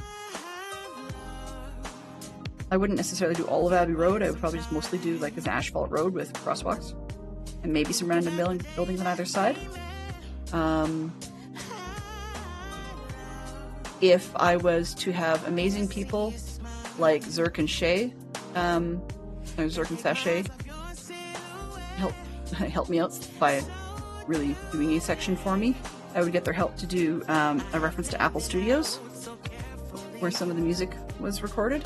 I wouldn't necessarily do all of Abbey Road. I would probably just mostly do like an asphalt road with crosswalks. And maybe some random buildings on either side. If I was to have amazing people like Zerk and Shay, or Zerk and Sashay, help me out by really doing a section for me, I would get their help to do a reference to Apple Studios, where some of the music was recorded.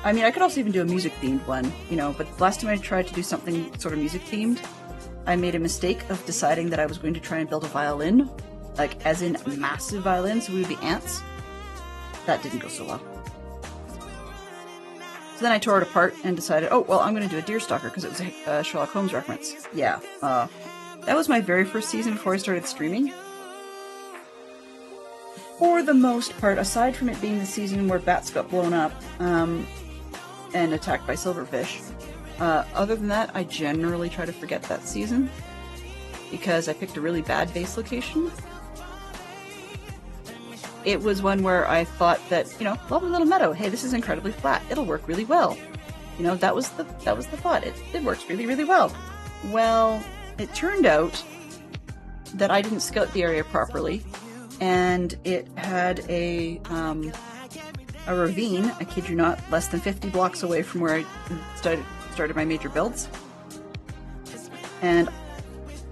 I mean, I could also even do a music-themed one, you know, but last time I tried to do something sort of music-themed, I made a mistake of deciding that I was going to try and build a violin, like, as in a massive violin, so we would be ants. That didn't go so well. So then I tore it apart and decided, oh, well, I'm going to do a Deerstalker, because it was a Sherlock Holmes reference. Yeah, That was my very first season before I started streaming. For the most part, aside from it being the season where bats got blown up and attacked by silverfish, other than that, I generally try to forget that season because I picked a really bad base location. It was one where I thought that, lovely little meadow, hey, this is incredibly flat. It'll work really well. That was the thought. It works really, really well. Well, it turned out that I didn't scout the area properly, and it had a ravine, I kid you not, less than 50 blocks away from where I started my major builds. And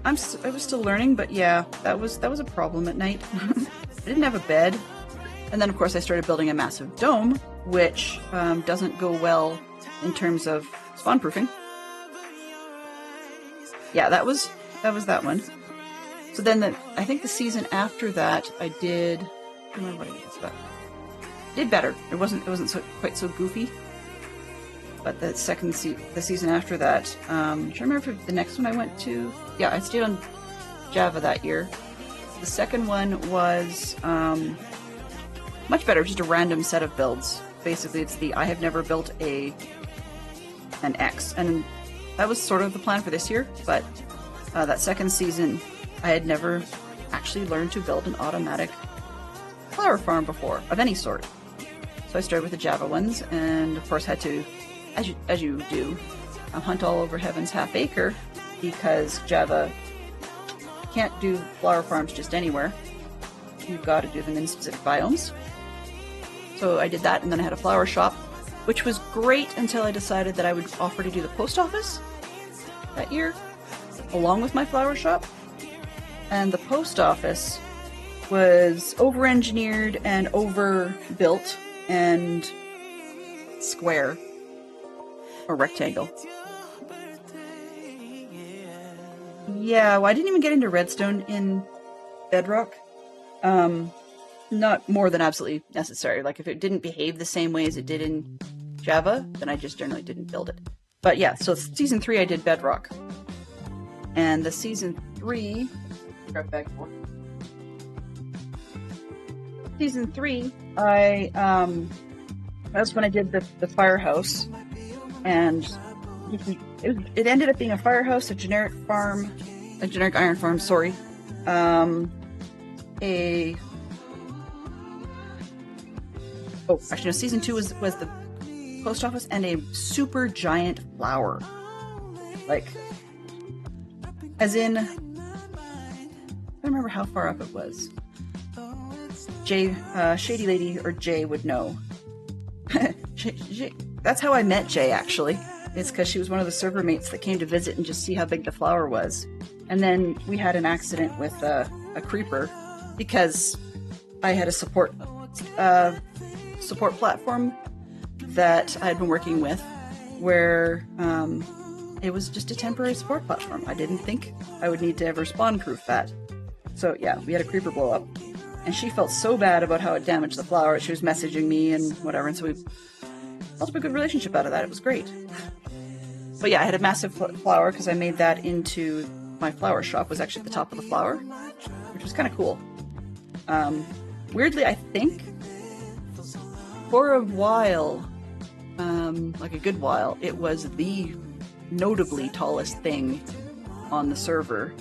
I was still learning, but yeah, that was a problem at night. I didn't have a bed. And then, of course, I started building a massive dome, which doesn't go well in terms of spawn proofing. Yeah, that was that one. So then I think the season after that, I did. I don't remember what I did, but did better. It wasn't quite so goofy. But the season after that, I'm trying to remember if the next one I went to. Yeah, I stayed on Java that year. The second one was much better, just a random set of builds. Basically, it's the I have never built an X, and that was sort of the plan for this year. But that second season, I had never actually learned to build an automatic flower farm before, of any sort. So I started with the Java ones, and of course had to, as you do, hunt all over Heaven's Half Acre, because Java can't do flower farms just anywhere. You've got to do them in specific biomes. So I did that, and then I had a flower shop, which was great until I decided that I would offer to do the post office that year, along with my flower shop. And the post office was over-engineered and overbuilt and square or rectangle. Yeah, well, I didn't even get into redstone in Bedrock. Not more than absolutely necessary. Like, if it didn't behave the same way as it did in Java, then I just generally didn't build it. But yeah, so season 3 I did Bedrock. And the season 3... grab bag 4. Season 3, that's when I did the firehouse. And it ended up being a firehouse, a generic iron farm, sorry. Actually, no, season 2 was the post office and a super giant flower. Like, as in, I don't remember how far up it was. Shady Lady, or Jay, would know. That's how I met Jay, actually. It's because she was one of the server mates that came to visit and just see how big the flower was. And then we had an accident with a creeper, because I had a support platform that I had been working with, where it was just a temporary support platform. I didn't think I would need to ever spawn proof that. So yeah, we had a creeper blow up, and she felt so bad about how it damaged the flower. She was messaging me and whatever, and so we built up a good relationship out of that. It was great. But yeah, I had a massive flower because I made that into my flower shop. Was actually at the top of the flower, which was kind of cool. Weirdly, I think for a while, like a good while, it was the notably tallest thing on the server.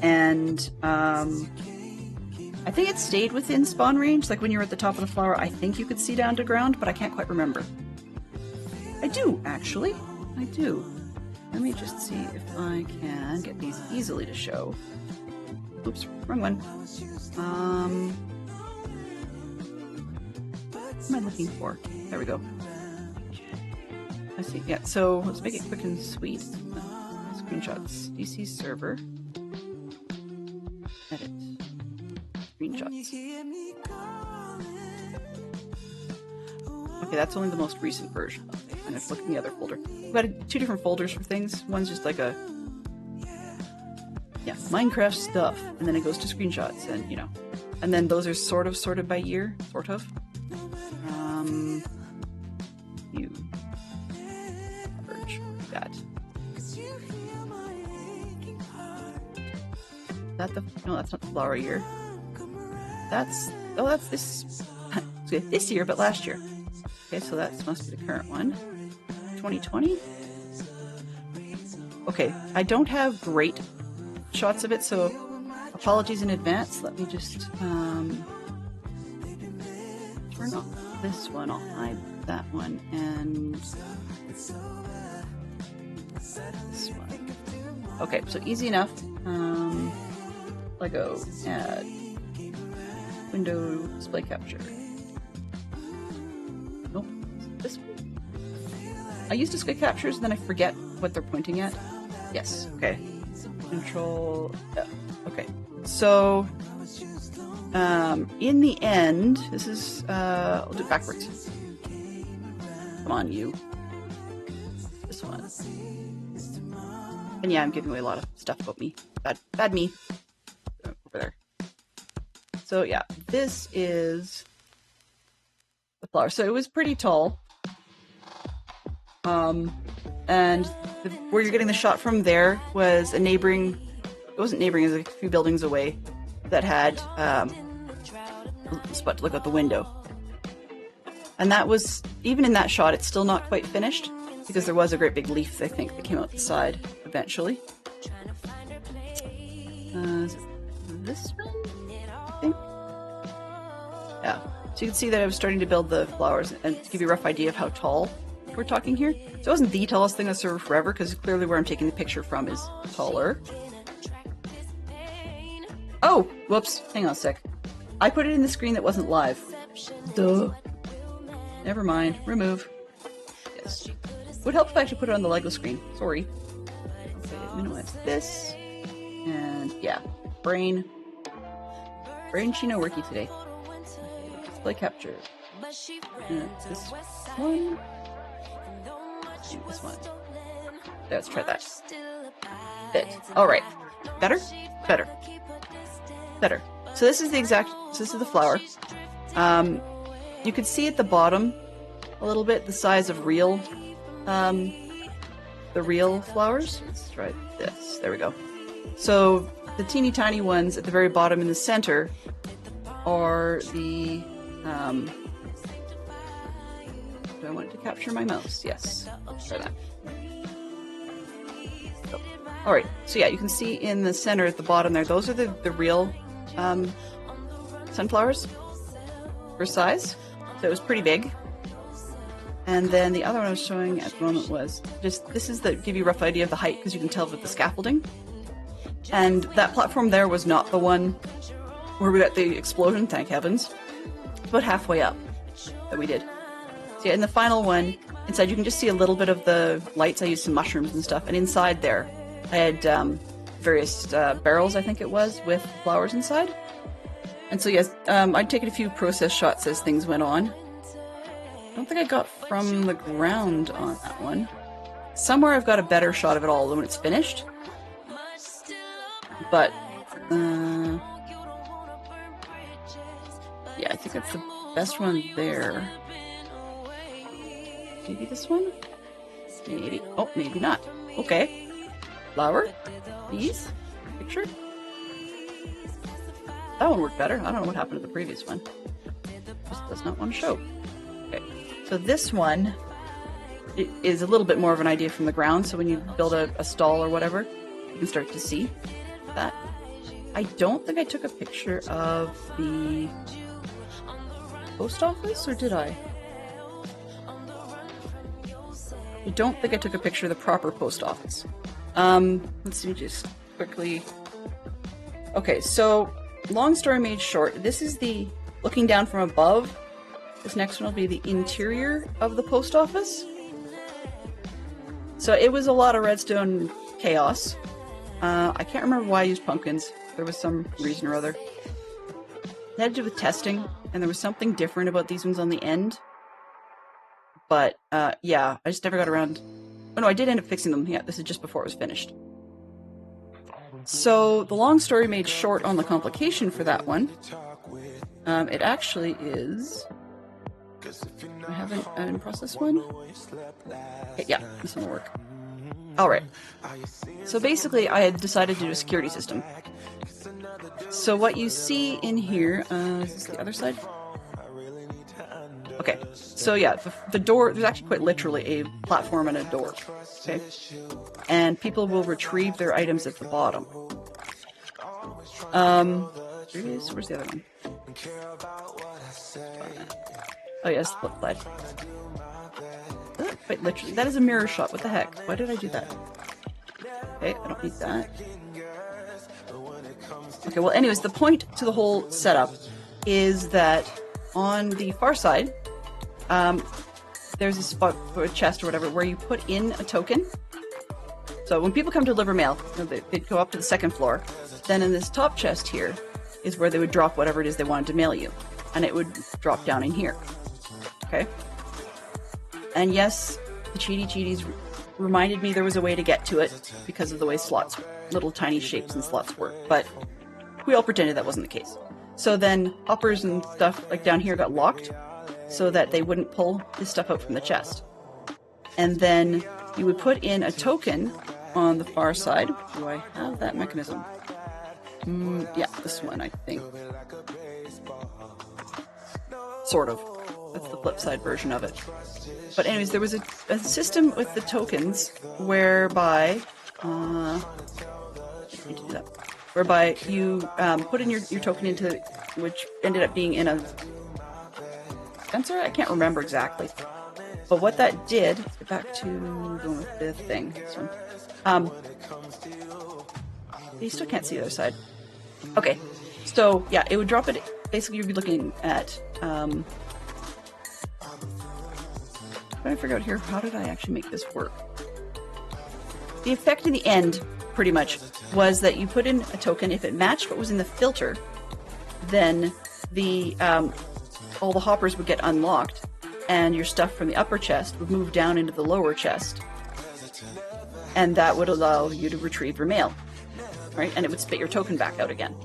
And I think it stayed within spawn range. Like when you were at the top of the flower, I think you could see down to ground, but I can't quite remember. I do, actually. I do. Let me just see if I can get these easily to show. Oops, wrong one. What am I looking for? There we go. I see. Yeah, so let's make it quick and sweet. Screenshots. DC server. Edit. Screenshots. Okay, that's only the most recent version. And let's look in the other folder. We've got 2 different folders for things. One's just like a... yeah, Minecraft stuff. And then it goes to screenshots, and, you know. And then those are sort of sorted by year. Sort of. You. Merge that. that the... No, that's not the flower year. That's... Oh, that's this... this year, but last year. Okay, so that must be the current one. 2020? Okay, I don't have great shots of it, so apologies in advance. Let me just turn off this one. I'll hide that one and this one. Okay, so easy enough. Lego, add, window, display capture. Nope, this one. I use display captures and then I forget what they're pointing at. Yes, okay. Control, yeah, okay. So, in the end, this is, I'll do it backwards. Come on, you. This one. And yeah, I'm giving away a lot of stuff about me. Bad me. Over there. So yeah, this is the flower. So it was pretty tall. And where you're getting the shot from there was a neighboring, it wasn't neighboring, it was like a few buildings away that had a spot to look out the window. And that was, even in that shot, it's still not quite finished because there was a great big leaf, I think, that came out the side eventually. Is it this one, I think? Yeah. So you can see that I was starting to build the flowers and to give you a rough idea of how tall we're talking here. So it wasn't the tallest thing that's served forever because clearly where I'm taking the picture from is taller. Oh, whoops. Hang on a sec. I put it in the screen that wasn't live. Duh. Never mind. Remove. Yes. Would help if I actually put it on the Lego screen. Sorry. Okay, minimize this. And yeah. Brain. Brain Chino worky today. Okay, display capture. And this one. This one. Let's try that. Fit. Alright. Better? Better. Better. So this is the exact, so this is the flower. You can see at the bottom a little bit the size of real, the real flowers. Let's try this. There we go. So the teeny tiny ones at the very bottom in the center are the, do I want it to capture my mouse? Yes. Let's try that. So, alright, so yeah, you can see in the center at the bottom there, those are the real sunflowers for size. So it was pretty big. And then the other one I was showing at the moment was just, this is the, give you a rough idea of the height because you can tell with the scaffolding. And that platform there was not the one where we got the explosion, thank heavens. It's about halfway up that we did. So yeah, in the final one, inside you can just see a little bit of the lights. I used some mushrooms and stuff. And inside there, I had various barrels, I think it was, with flowers inside. And so yes, I'd taken a few process shots as things went on. I don't think I got from the ground on that one. Somewhere I've got a better shot of it all when it's finished. But, yeah, I think that's the best one there. Maybe this one? Maybe. Oh, maybe not. Okay. Flower. These. Picture. That one worked better. I don't know what happened to the previous one. Just does not want to show. Okay. So this one is a little bit more of an idea from the ground. So when you build a stall or whatever, you can start to see that. I don't think I took a picture of the post office, or did I? I don't think I took a picture of the proper post office. Let's see, just quickly. Okay, so long story made short, this is the looking down from above. This next one will be the interior of the post office. So it was a lot of redstone chaos. I can't remember why I used pumpkins. There was some reason or other. It had to do with testing, and there was something different about these ones on the end. But, yeah, I just never got around... Oh no, I did end up fixing them. Yeah, this is just before it was finished. So, the long story made short on the complication for that one. It actually is... Do I have an in-process one? Okay, yeah, this one will work. Alright. So basically, I had decided to do a security system. so what you see in here, is this the other side? Okay, so yeah, the door, there's actually quite literally a platform and a door, okay? And people will retrieve their items at the bottom. Here it is. Where's the other one? Oh yes, the flip side. Wait, literally, that is a mirror shot. What the heck? Why did I do that? Okay, I don't need that. Okay, well anyways, the point to the whole setup is that on the far side, there's a spot for a chest or whatever where you put in a token. So when people come to deliver mail, they'd go up to the second floor. Then in this top chest here is where they would drop whatever it is they wanted to mail you. And it would drop down in here. Okay? And yes, the cheaties reminded me there was a way to get to it because of the way slots, little tiny shapes and slots work. But we all pretended that wasn't the case. So then hoppers and stuff like down here got locked so that they wouldn't pull this stuff out from the chest. And then you would put in a token on the far side. Do I have that mechanism? Yeah, this one, I think. Sort of. That's the flip side version of it. But anyways, there was a system with the tokens whereby whereby you put in your token into, which ended up being in a sensor? I can't remember exactly. But what that did, let's get back to going with the thing. This one. You still can't see the other side. Okay, so yeah, it would drop it. Basically, you'd be looking at. Trying to figure out here, how did I actually make this work? The effect in the end, pretty much, was that you put in a token. If it matched what was in the filter, then the all the hoppers would get unlocked, and your stuff from the upper chest would move down into the lower chest, and that would allow you to retrieve your mail, right? And it would spit your token back out again.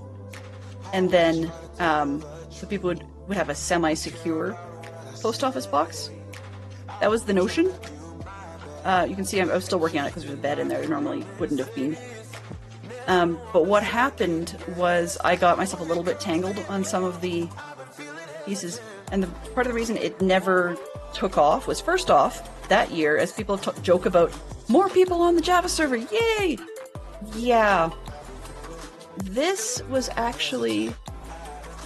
And then so people would have a semi-secure post office box. That was the notion. You can see I was still working on it because there's a bed in there. There normally wouldn't have been. But what happened was I got myself a little bit tangled on some of the pieces. And part of the reason it never took off was, first off, that year, as people joke about, more people on the Java server, yay! Yeah. This was actually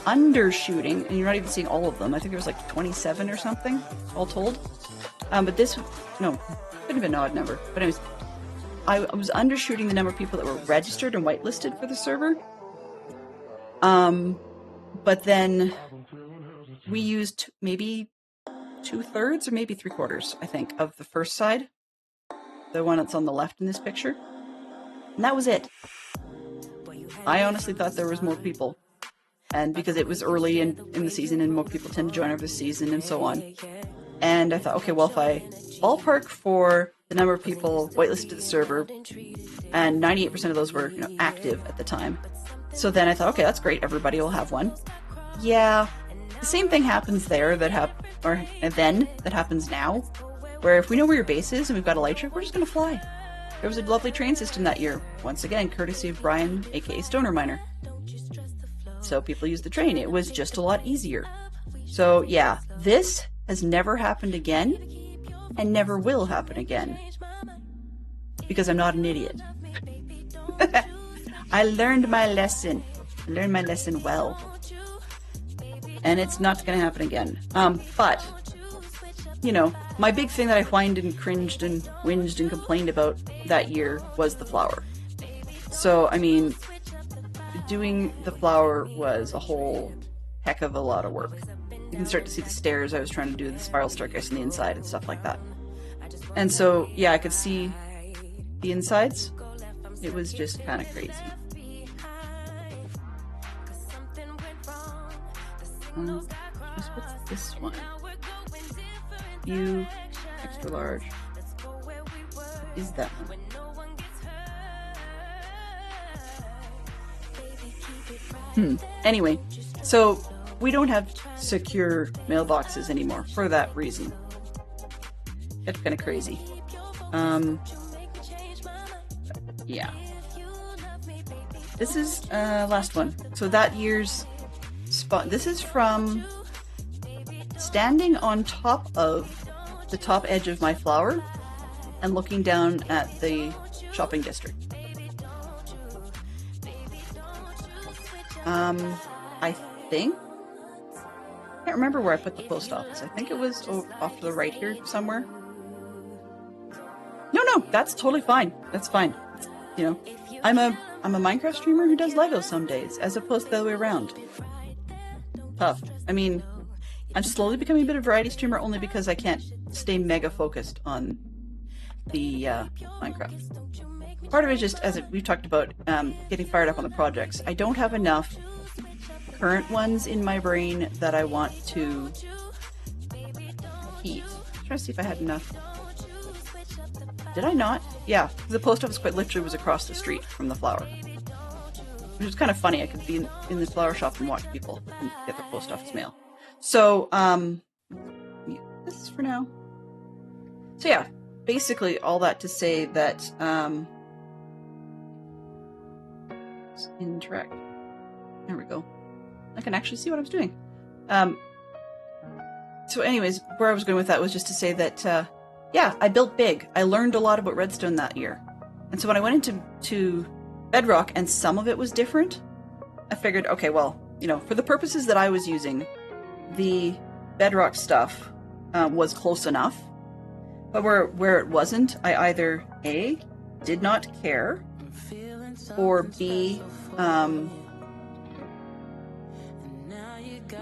undershooting, and you're not even seeing all of them. I think there was like 27 or something, all told. But this, no, couldn't have been an odd number. But anyways, I was undershooting the number of people that were registered and whitelisted for the server. But then we used maybe 2/3 or maybe 3/4, I think, of the first side. The one that's on the left in this picture. And that was it. I honestly thought there was more people. And because it was early in the season and more people tend to join over the season and so on. And I thought, okay, well, if I ballpark for the number of people whitelisted to the server, and 98% of those were active at the time. So then I thought, okay, that's great. Everybody will have one. Yeah, the same thing happens there that happens now, where if we know where your base is and we've got a light trip, we're just going to fly. There was a lovely train system that year. Once again, courtesy of Brian, aka Stoner Miner. So people used the train. It was just a lot easier. So yeah, this has never happened again and never will happen again. Because I'm not an idiot. I learned my lesson. I learned my lesson well. And it's not going to happen again. But, my big thing that I whined and cringed and whinged and complained about that year was the flower. So, I mean, doing the flower was a whole heck of a lot of work. You can start to see the stairs. I was trying to do the spiral staircase on the inside and stuff like that. And so, yeah, I could see the insides. It was just kind of crazy. What's this one? You, extra large. What is that one? Anyway, so we don't have secure mailboxes anymore for that reason. That's kind of crazy. Yeah. this is last one. So that year's spot. This is from standing on top of the top edge of my flower and looking down at the shopping district. I think, I can't remember where I put the post office. I think it was off to the right here somewhere. No, that's totally fine. That's fine. You know, I'm a Minecraft streamer who does Legos some days, as opposed to the other way around. Tough. I mean, I'm slowly becoming a bit of a variety streamer only because I can't stay mega focused on the Minecraft. Part of it is just, as we've talked about, getting fired up on the projects. I don't have enough current ones in my brain that I want to keep. I'm trying to see if I had enough. Did I not? Yeah, the post office quite literally was across the street from the flower. Which is kind of funny. I could be in the flower shop and watch people and get their post office mail. So, this is for now. So yeah, basically all that to say that, interact. There we go. I can actually see what I was doing. So anyways, where I was going with that was just to say that, yeah, I built big. I learned a lot about redstone that year. And so when I went into Bedrock and some of it was different, I figured, okay, well, you know, for the purposes that I was using, the Bedrock stuff was close enough. But where it wasn't, I either A, did not care, or B,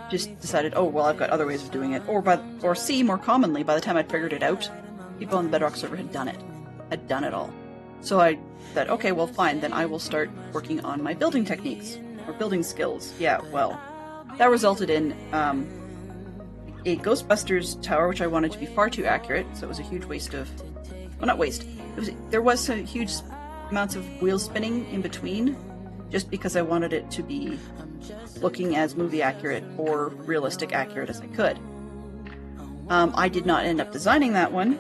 just decided, oh, well, I've got other ways of doing it. Or C, more commonly, by the time I'd figured it out, people on the Bedrock server had done it all. So I thought, okay, well, fine, then I will start working on my building techniques, or building skills. Yeah, well, that resulted in a Ghostbusters tower, which I wanted to be far too accurate, so it was a huge waste of... Well, not waste. There was some huge amounts of wheel spinning in between, just because I wanted it to be looking as movie accurate or realistic accurate as I could. I did not end up designing that one.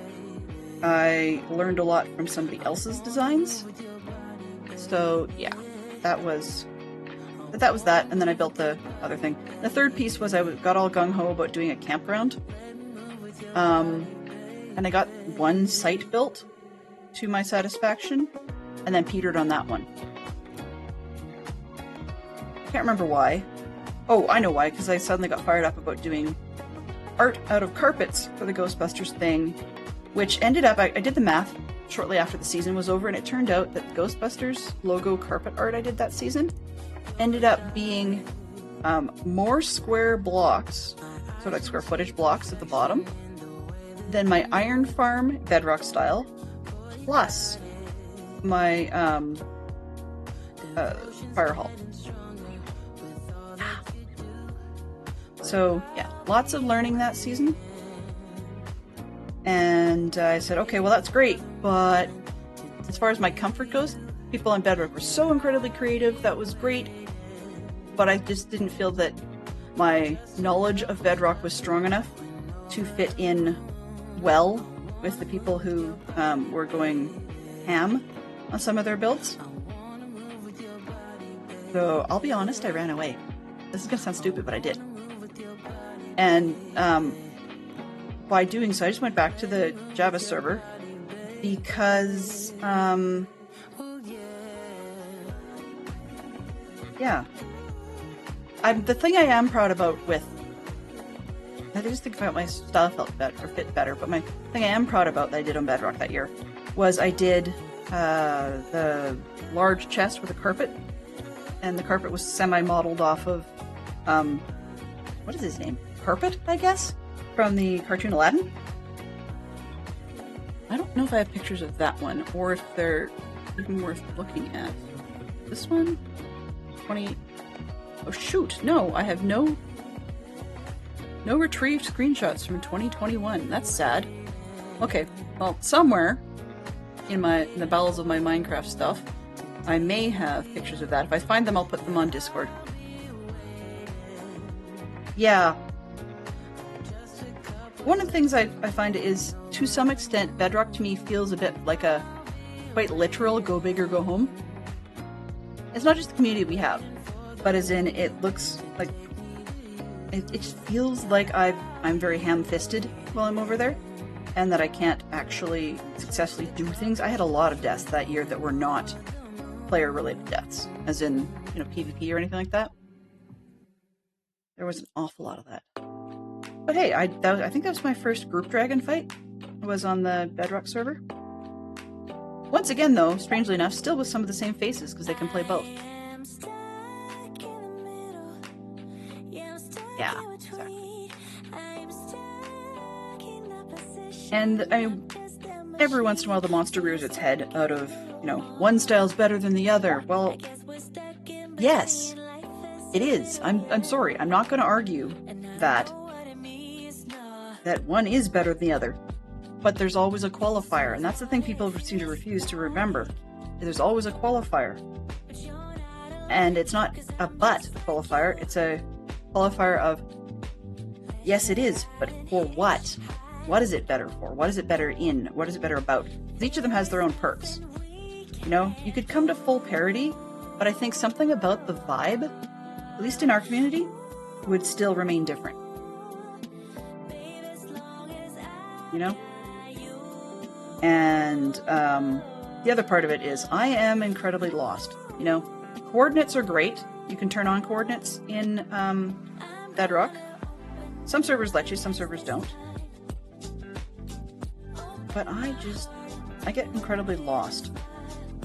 I learned a lot from somebody else's designs. So yeah, that was that, and then I built the other thing. The third piece was I got all gung-ho about doing a campground. And I got one site built to my satisfaction, and then petered on that one. Can't remember why. Oh, I know why, because I suddenly got fired up about doing art out of carpets for the Ghostbusters thing, which ended up, I did the math shortly after the season was over, and it turned out that the Ghostbusters logo carpet art I did that season ended up being more square blocks, sort of like square footage blocks at the bottom, than my Iron Farm Bedrock style, plus my Fire Hall. So yeah, lots of learning that season. And I said, okay, well that's great, but as far as my comfort goes, people on Bedrock were so incredibly creative, that was great, but I just didn't feel that my knowledge of Bedrock was strong enough to fit in well with the people who were going ham on some of their builds. So I'll be honest, I ran away. This is gonna sound stupid, but I did. And by doing so, I just went back to the Java server because, yeah. The thing I am proud about with, I just think about my style felt better, or fit better, but my thing I am proud about that I did on Bedrock that year was I did the large chest with a carpet, and the carpet was semi-modeled off of, what is his name? Carpet, I guess? From the cartoon Aladdin? I don't know if I have pictures of that one, or if they're even worth looking at. This one? 20... Oh shoot, no, I have no retrieved screenshots from 2021. That's sad. Okay, well, somewhere in the bowels of my Minecraft stuff, I may have pictures of that. If I find them, I'll put them on Discord. Yeah. One of the things I find is, to some extent, Bedrock to me feels a bit like a quite literal go big or go home. it's not just the community we have, but as in it looks like it just feels like I'm very ham-fisted while I'm over there, and that I can't actually successfully do things. I had a lot of deaths that year that were not player-related deaths, as in, PvP or anything like that. There was an awful lot of that. But hey, I think that was my first group dragon fight. It was on the Bedrock server. Once again, though, strangely enough, still with some of the same faces, because they can play both. Yeah, exactly. And, I mean, every once in a while the monster rears its head out of, one style's better than the other. Well, yes, it is. I'm sorry. I'm not going to argue that one is better than the other. But there's always a qualifier, and that's the thing people seem to refuse to remember. There's always a qualifier. And it's not a but qualifier, it's a qualifier of, yes it is, but for what? What is it better for? What is it better in? What is it better about? Because each of them has their own perks. You could come to full parity, but I think something about the vibe, at least in our community, would still remain different. And the other part of it is I am incredibly lost. Coordinates are great. You can turn on coordinates in Bedrock. Some servers let you, some servers don't. But I get incredibly lost.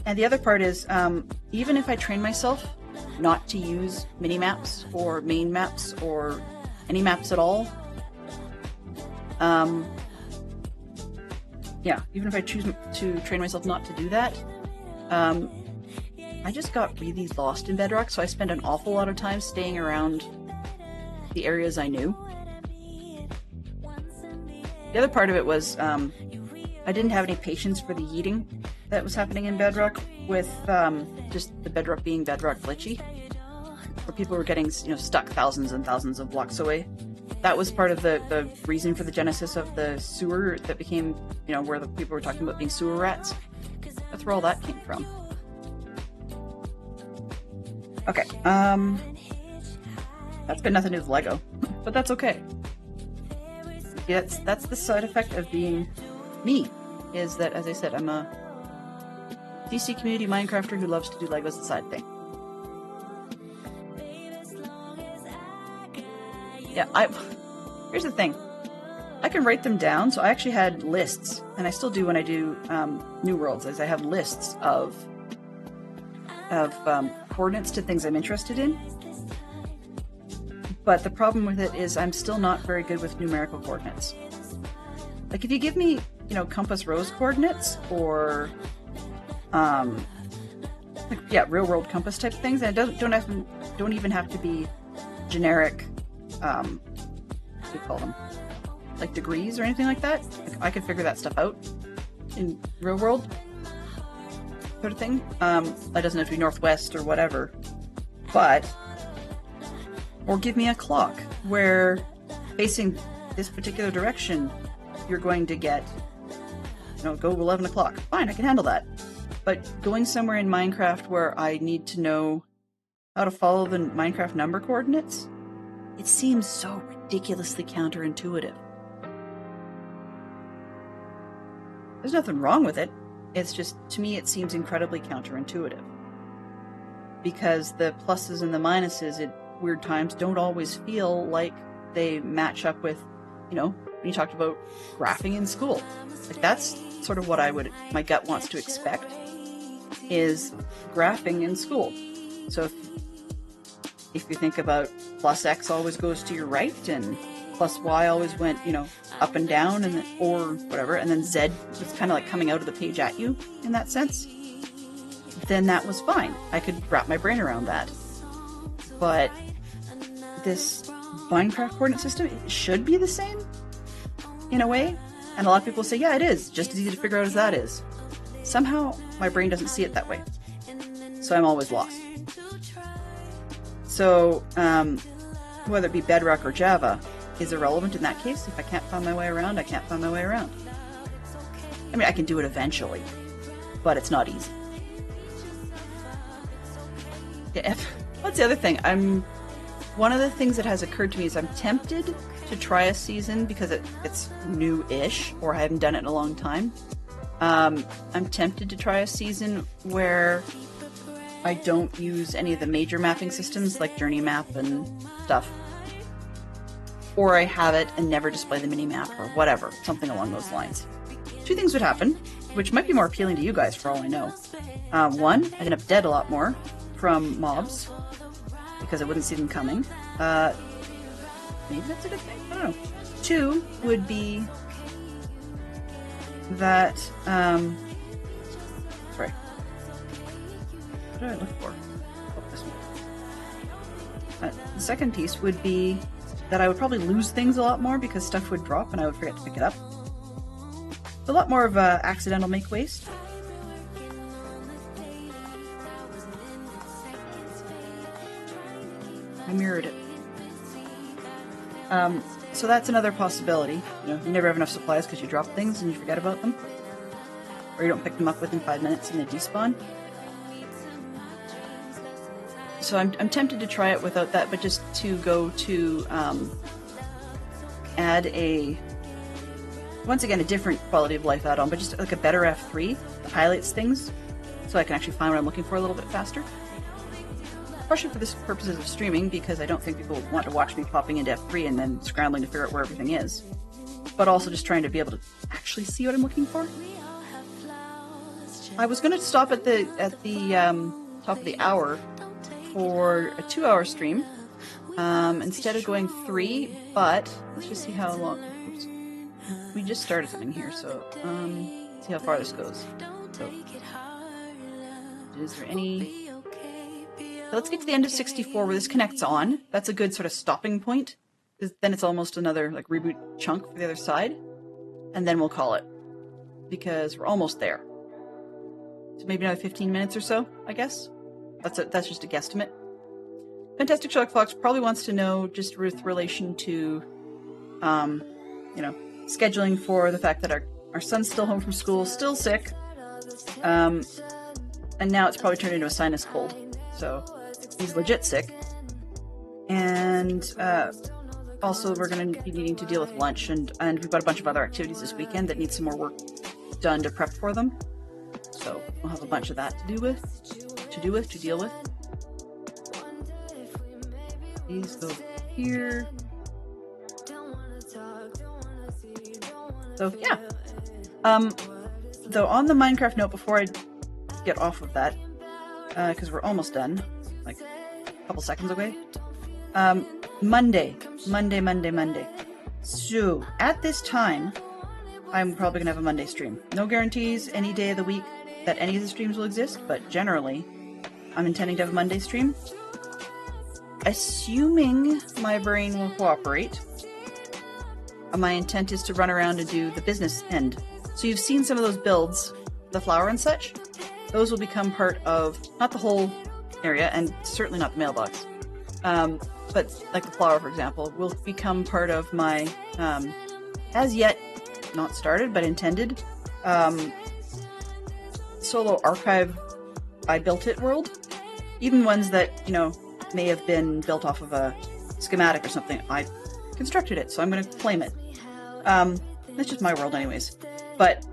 And the other part is, even if I train myself not to use mini-maps or main maps or any maps at all, even if I choose to train myself not to do that, I just got really lost in Bedrock, so I spent an awful lot of time staying around the areas I knew. The other part of it was, I didn't have any patience for the yeeting that was happening in Bedrock, with just the Bedrock being Bedrock glitchy, where people were getting stuck thousands and thousands of blocks away. That was part of the reason for the genesis of the sewer that became, where the people were talking about being sewer rats. That's where all that came from. Okay, that's got nothing to do with Lego, but that's okay. Yeah, that's the side effect of being me, is that, as I said, I'm a DC community Minecrafter who loves to do Lego as a side thing. Yeah, here's the thing. I can write them down, so I actually had lists, and I still do when I do New Worlds, as I have lists of coordinates to things I'm interested in. But the problem with it is I'm still not very good with numerical coordinates. Like, if you give me, compass rose coordinates, or real world compass type things, and it don't even have to be generic, what do you call them? Like degrees or anything like that. I could figure that stuff out in real world sort of thing. That doesn't have to be northwest or whatever. Or give me a clock where facing this particular direction, you're going to get, go 11 o'clock. Fine, I can handle that. But going somewhere in Minecraft where I need to know how to follow the Minecraft number coordinates, it seems so ridiculously counterintuitive. There's nothing wrong with it. It's just, to me, it seems incredibly counterintuitive. Because the pluses and the minuses at weird times don't always feel like they match up with, when you talked about graphing in school. Like, that's sort of what my gut wants to expect, is graphing in school. So if you think about plus X always goes to your right, and plus Y always went, up and down, or whatever, and then Z was kind of like coming out of the page at you in that sense, then that was fine. I could wrap my brain around that. But this Minecraft coordinate system, it should be the same in a way. And a lot of people say, yeah, it is just as easy to figure out as that is. Somehow my brain doesn't see it that way. So I'm always lost. So whether it be Bedrock or Java is irrelevant in that case. If I can't find my way around, I can't find my way around. I mean, I can do it eventually, but it's not easy. Yeah, what's the other thing? One of the things that has occurred to me is I'm tempted to try a season because it's new-ish, or I haven't done it in a long time. I'm tempted to try a season where I don't use any of the major mapping systems like Journey Map and stuff. Or I have it and never display the mini-map or whatever, something along those lines. Two things would happen, which might be more appealing to you guys for all I know. One, I'd end up dead a lot more from mobs because I wouldn't see them coming. Maybe that's a good thing, I don't know. Two would be that, sorry. What did I look for? Oh, this one. The second piece would be that I would probably lose things a lot more because stuff would drop and I would forget to pick it up. A lot more of a accidental make waste. I mirrored it. So that's another possibility. You never have enough supplies because you drop things and you forget about them. Or you don't pick them up within 5 minutes and they despawn. So I'm tempted to try it without that, but just to go to add once again, a different quality of life add-on, but just like a better F3 that highlights things so I can actually find what I'm looking for a little bit faster. Partially for the purposes of streaming, because I don't think people want to watch me popping into F3 and then scrambling to figure out where everything is. But also just trying to be able to actually see what I'm looking for. I was going to stop at the top of the hour for a 2-hour stream instead of going 3, but let's just see how long. Oops. We just started something here, so see how far this goes. So, is there any? So let's get to the end of 64 where this connects on. That's a good sort of stopping point. Then it's almost another like reboot chunk for the other side, and then we'll call it because we're almost there. So maybe another 15 minutes or so, I guess. That's just a guesstimate. Fantastic Sherlock Fox probably wants to know just with relation to, scheduling for the fact that our son's still home from school, still sick, and now it's probably turned into a sinus cold. So he's legit sick. And also we're going to be needing to deal with lunch, and we've got a bunch of other activities this weekend that need some more work done to prep for them. So we'll have a bunch of that to deal with. These go here. So yeah. Though on the Minecraft note, before I get off of that, because we're almost done, like a couple seconds away. Monday. So at this time, I'm probably gonna have a Monday stream. No guarantees any day of the week that any of the streams will exist, but generally, I'm intending to have a Monday stream. Assuming my brain will cooperate, my intent is to run around and do the business end. So you've seen some of those builds, the flower and such. Those will become part of, not the whole area, and certainly not the mailbox, but like the flower, for example, will become part of my, as yet not started, but intended, solo archive I built it world. Even ones that, may have been built off of a schematic or something, I constructed it, so I'm going to claim it. That's just my world anyways. But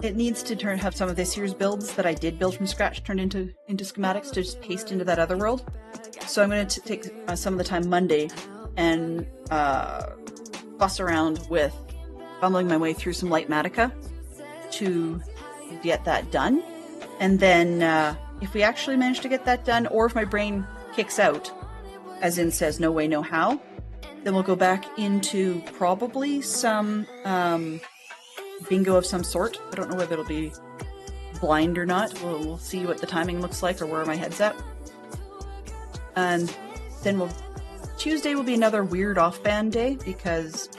it needs to have some of this year's builds that I did build from scratch turned into schematics to just paste into that other world. So I'm going to take some of the time Monday and fuss around with fumbling my way through some light Matica to get that done. And then if we actually manage to get that done, or if my brain kicks out, as in says no way, no how, then we'll go back into probably some bingo of some sort. I don't know whether it'll be blind or not. We'll see what the timing looks like or where my head's at. And then Tuesday will be another weird off-band day because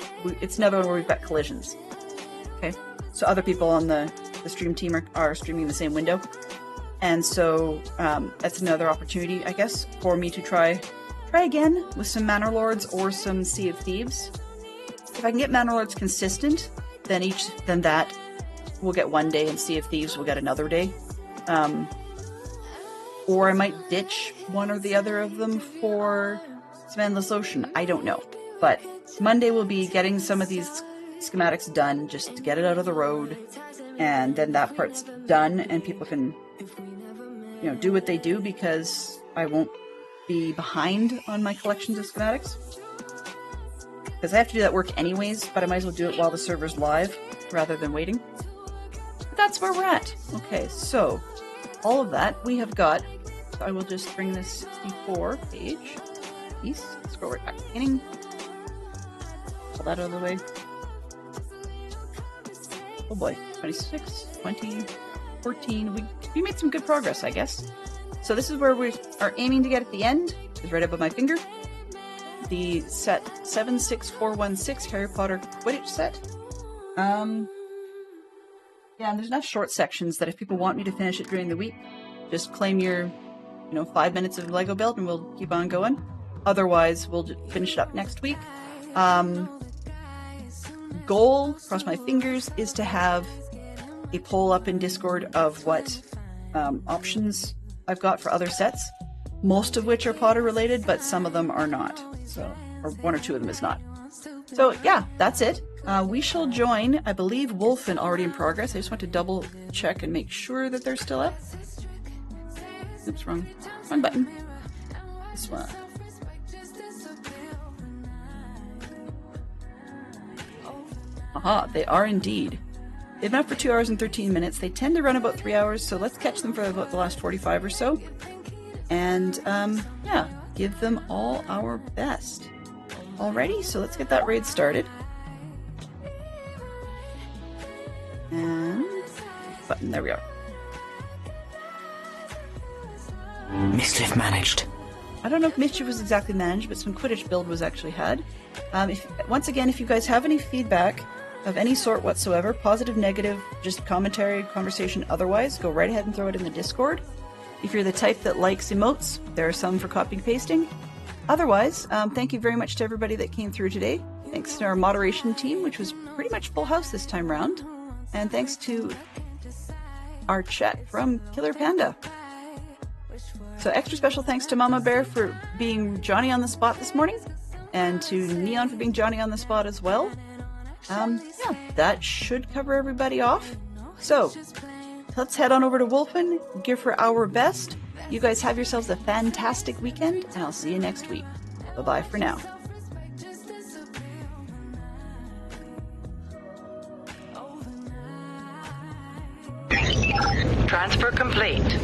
it's another one where we've got collisions. Okay, so other people on the stream team are streaming in the same window. And so that's another opportunity, I guess, for me to try again with some Manor Lords or some Sea of Thieves. If I can get Manor Lords consistent, then that we'll get one day, and Sea of Thieves will get another day. or I might ditch one or the other of them for some Endless Ocean. I don't know. But Monday will be getting some of these schematics done just to get it out of the road, and then that part's done and people can, you know, do what they do, because I won't be behind on my collections of schematics. Because I have to do that work anyways, but I might as well do it while the server's live rather than waiting. But that's where we're at. Okay, so all of that we have got. So I will just bring this 64 page piece, scroll right back to the beginning, pull that out of the way. Oh boy, 26, 20, 14. We made some good progress, I guess. So this is where we are aiming to get at the end, is right above my finger. The set 76416 Harry Potter Quidditch set. Yeah, and there's enough short sections that if people want me to finish it during the week, just claim your, 5 minutes of Lego build and we'll keep on going. Otherwise, we'll finish it up next week. Goal, cross my fingers, is to have a poll up in Discord of what options I've got for other sets. Most of which are Potter related, but some of them are not. So, or one or two of them is not. So yeah, that's it. We shall join, I believe, Wolfen already in progress. I just want to double check and make sure that they're still up. Oops, wrong button. This one. Aha, they are indeed. They've been up for 2 hours and 13 minutes. They tend to run about 3 hours, so let's catch them for about the last 45 or so. And, yeah, give them all our best. Alrighty, so let's get that raid started. And button, there we are. Mischief managed. I don't know if Mischief was exactly managed, but some Quidditch build was actually had. Once again, if you guys have any feedback of any sort whatsoever, positive, negative, just commentary, conversation, otherwise, go right ahead and throw it in the Discord. If you're the type that likes emotes, there are some for copying pasting. Otherwise, thank you very much to everybody that came through today. Thanks to our moderation team, which was pretty much full house this time round. And thanks to our chat from Killer Panda. So extra special thanks to Mama Bear for being Johnny on the spot this morning, and to Neon for being Johnny on the spot as well. Yeah, that should cover everybody off. So let's head on over to Wolfen, give her our best. You guys have yourselves a fantastic weekend, and I'll see you next week. Bye-bye for now. Transfer complete.